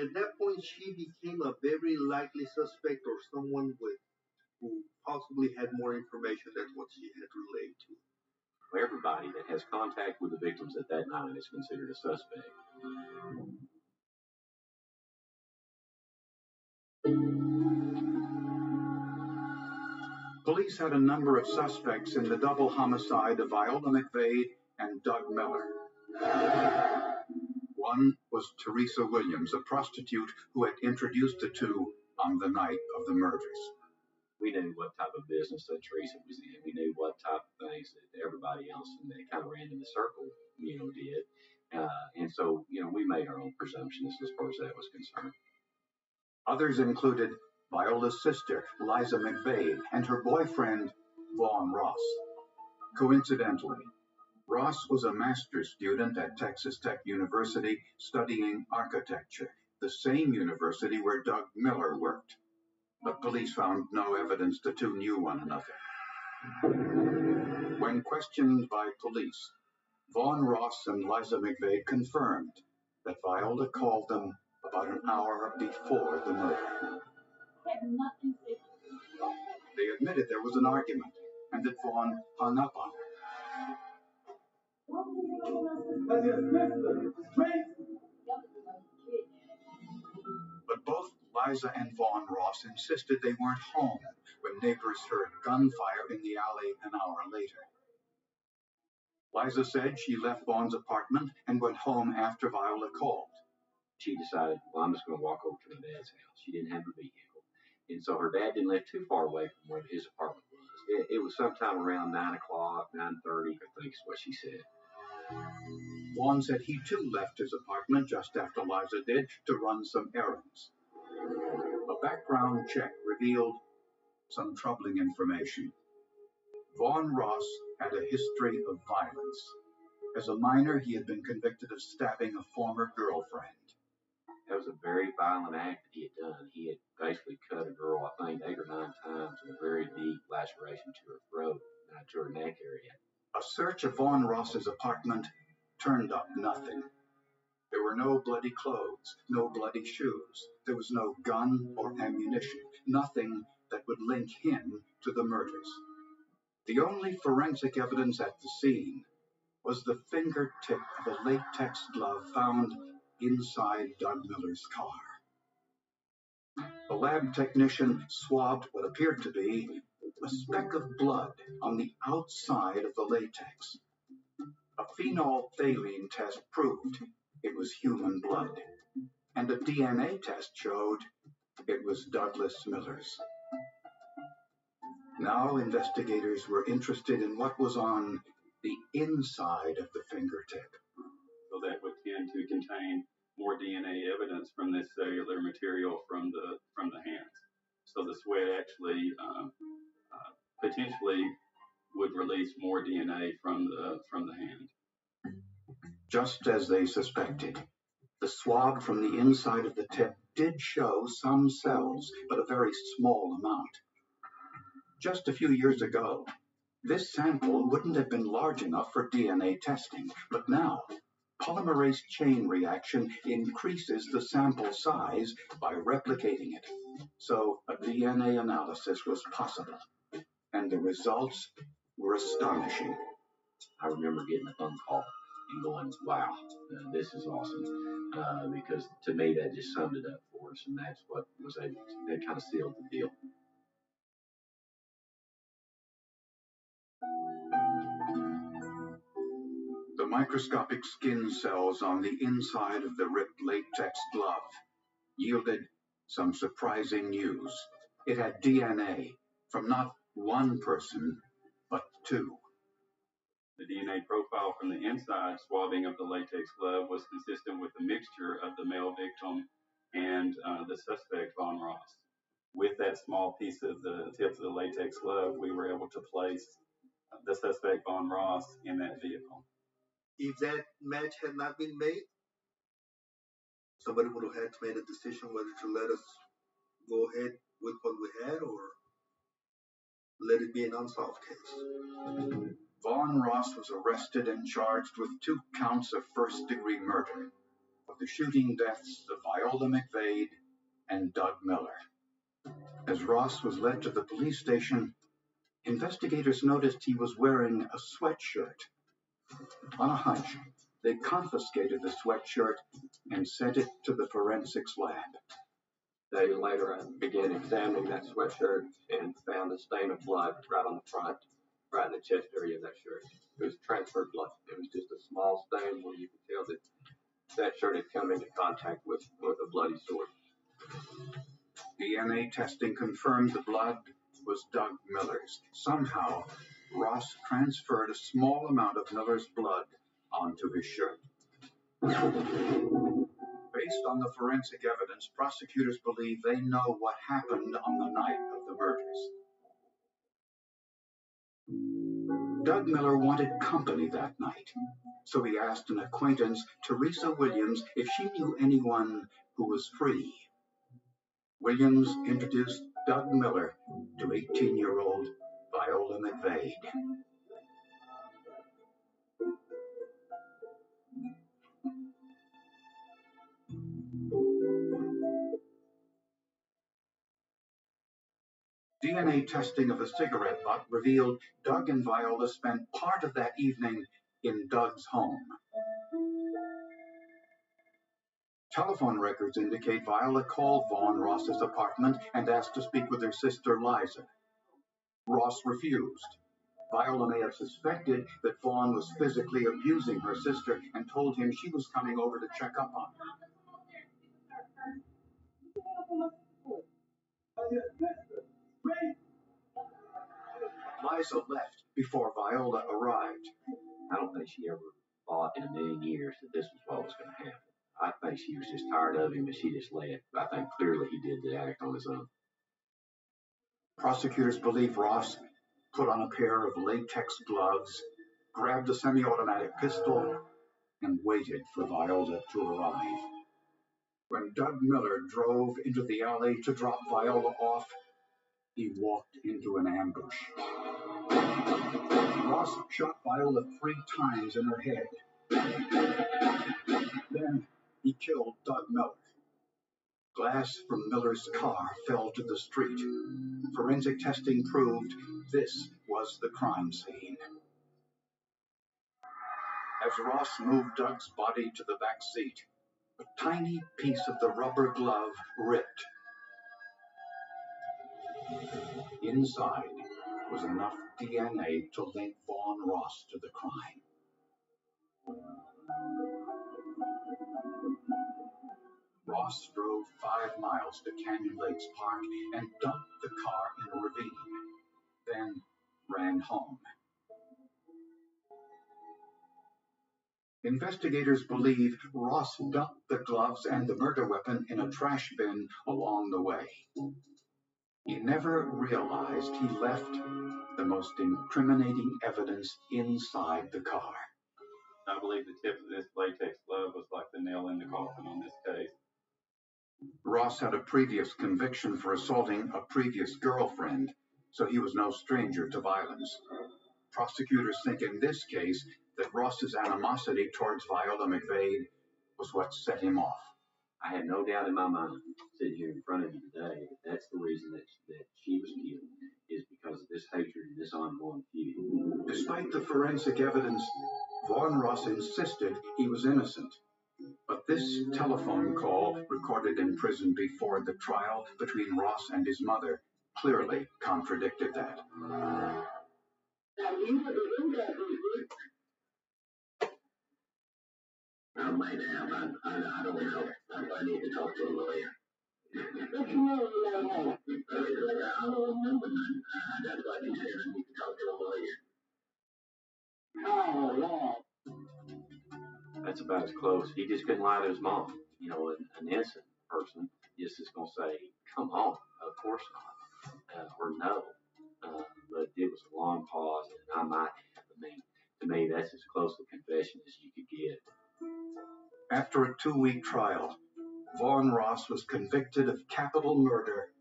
At that point, she became a very likely suspect or someone who possibly had more information than what she had relayed to. Everybody that has contact with the victims at that night is considered a suspect. Police had a number of suspects in the double homicide of Viola McVeigh and Doug Miller. One was Teresa Williams, a prostitute who had introduced the two on the night of the murders. We knew what type of business that Teresa was in. We knew what type of things that everybody else and that kind of ran in the circle, did. And so, we made our own presumptions as far as that was concerned. Others included Viola's sister, Liza McVeigh, and her boyfriend, Vaughn Ross. Coincidentally, Ross was a master's student at Texas Tech University studying architecture, the same university where Doug Miller worked. But police found no evidence the two knew one another. When questioned by police, Vaughn Ross and Liza McVeigh confirmed that Viola called them about an hour before the murder. They admitted there was an argument and that Vaughn hung up on her. But both Liza and Vaughn Ross insisted they weren't home when neighbors heard gunfire in the alley an hour later. Liza said she left Vaughn's apartment and went home after Viola called. She decided, I'm just going to walk over to my dad's house. She didn't have a vehicle. And so her dad didn't live too far away from where his apartment was. It was sometime around 9 o'clock, 9:30, I think is what she said. Vaughn said he too left his apartment just after Liza did to run some errands. A background check revealed some troubling information. Vaughn Ross had a history of violence. As a minor, he had been convicted of stabbing a former girlfriend. That was a very violent act that he had done. He had basically cut a girl, I think, 8 or 9 times with a very deep laceration to her throat, to her neck area. A search of Vaughn Ross's apartment turned up nothing. There were no bloody clothes, no bloody shoes. There was no gun or ammunition, nothing that would link him to the murders. The only forensic evidence at the scene was the fingertip of a latex glove found inside Doug Miller's car. The lab technician swabbed what appeared to be a speck of blood on the outside of the latex. A phenolphthalein test proved it was human blood, and a DNA test showed it was Douglas Miller's. Now investigators were interested in what was on the inside of the fingertip. So that would tend to contain more DNA evidence from this cellular material from the hands. So the sweat actually potentially would release more DNA from the hand. Just as they suspected, the swab from the inside of the tip did show some cells, but a very small amount. Just a few years ago, this sample wouldn't have been large enough for DNA testing, but now polymerase chain reaction increases the sample size by replicating it. So a DNA analysis was possible, and the results were astonishing. I remember getting a phone call and going, wow, this is awesome. Because to me, that just summed it up for us, and that's what was able to, that kind of sealed the deal. The microscopic skin cells on the inside of the ripped latex glove yielded some surprising news. It had DNA from not one person, but two. The DNA profile from the inside swabbing of the latex glove was consistent with the mixture of the male victim and the suspect, Von Ross. With that small piece of the tip of the latex glove, we were able to place the suspect, Von Ross, in that vehicle. If that match had not been made, somebody would have had to make a decision whether to let us go ahead with what we had or let it be an unsolved case. Von Ross was arrested and charged with 2 counts of first-degree murder for the shooting deaths of Viola McVade and Doug Miller. As Ross was led to the police station, investigators noticed he was wearing a sweatshirt. On a hunch, they confiscated the sweatshirt and sent it to the forensics lab. Days later, I began examining that sweatshirt and found a stain of blood right on the front, right in the chest area of that shirt. It was transferred blood. It was just a small stain where you could tell that that shirt had come into contact with a bloody sword. DNA testing confirmed the blood was Doug Miller's. Somehow, Ross transferred a small amount of Miller's blood onto his shirt. Based on the forensic evidence, prosecutors believe they know what happened on the night of the murders. Doug Miller wanted company that night, so he asked an acquaintance, Teresa Williams, if she knew anyone who was free. Williams introduced Doug Miller to 18-year-old Viola McVade. DNA testing of a cigarette butt revealed Doug and Viola spent part of that evening in Doug's home. Telephone records indicate Viola called Von Ross's apartment and asked to speak with her sister Liza. Ross refused. Viola may have suspected that Vaughn was physically abusing her sister and told him she was coming over to check up on her. Liza left before Viola arrived. I don't think she ever thought in a million years that this was what was going to happen. I think she was just tired of him, and she just left. I think clearly he did the act on his own. Prosecutors believe Ross put on a pair of latex gloves, grabbed a semi-automatic pistol, and waited for Viola to arrive. When Doug Miller drove into the alley to drop Viola off, he walked into an ambush. Ross shot Viola 3 times in her head. Then he killed Doug Miller. Glass from Miller's car fell to the street. Forensic testing proved this was the crime scene. As Ross moved Doug's body to the back seat, a tiny piece of the rubber glove ripped. Inside was enough DNA to link Von Ross to the crime. Ross drove 5 miles to Canyon Lakes Park and dumped the car in a ravine, then ran home. Investigators believe Ross dumped the gloves and the murder weapon in a trash bin along the way. He never realized he left the most incriminating evidence inside the car. I believe the tip of this latex glove was like the nail in the coffin on this case. Ross had a previous conviction for assaulting a previous girlfriend, so he was no stranger to violence. Prosecutors think in this case that Ross's animosity towards Viola McVade was what set him off. I have no doubt in my mind, sitting here in front of you today, that that's the reason that she was killed, is because of this hatred and this ongoing feud. Despite the forensic evidence, Vaughn Ross insisted he was innocent. But this telephone call, recorded in prison before the trial between Ross and his mother, clearly contradicted that. I might have. I don't know. I need to talk to a lawyer. What you mean you don't know? I don't remember none. That's why he said I need to talk to a lawyer. Oh, Lord. That's about as close. He just couldn't lie to his mom. You know, an innocent person just is going to say, come on, of course not, or no. But it was a long pause, and to me, that's as close a confession as you could get. After a 2-week trial, Vaughn Ross was convicted of capital murder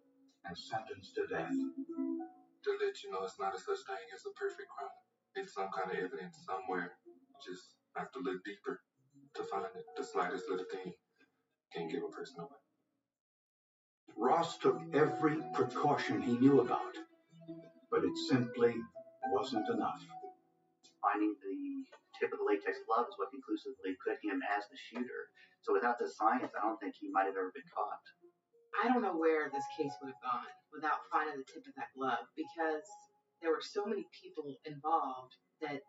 and sentenced to death. To let you know it's not a such thing as a perfect crime. It's some kind of evidence somewhere. You just have to look deeper to find it. The slightest little thing can give a person away. Ross took every precaution he knew about, but it simply wasn't enough. Finding the tip of the latex glove is what conclusively put him as the shooter. So without the science, I don't think he might have ever been caught. I don't know where this case would have gone without finding the tip of that glove, because there were so many people involved that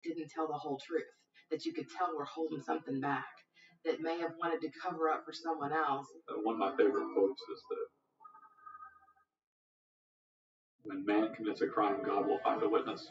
didn't tell the whole truth, that you could tell were holding something back, that may have wanted to cover up for someone else. One of my favorite quotes is that when man commits a crime, God will find a witness.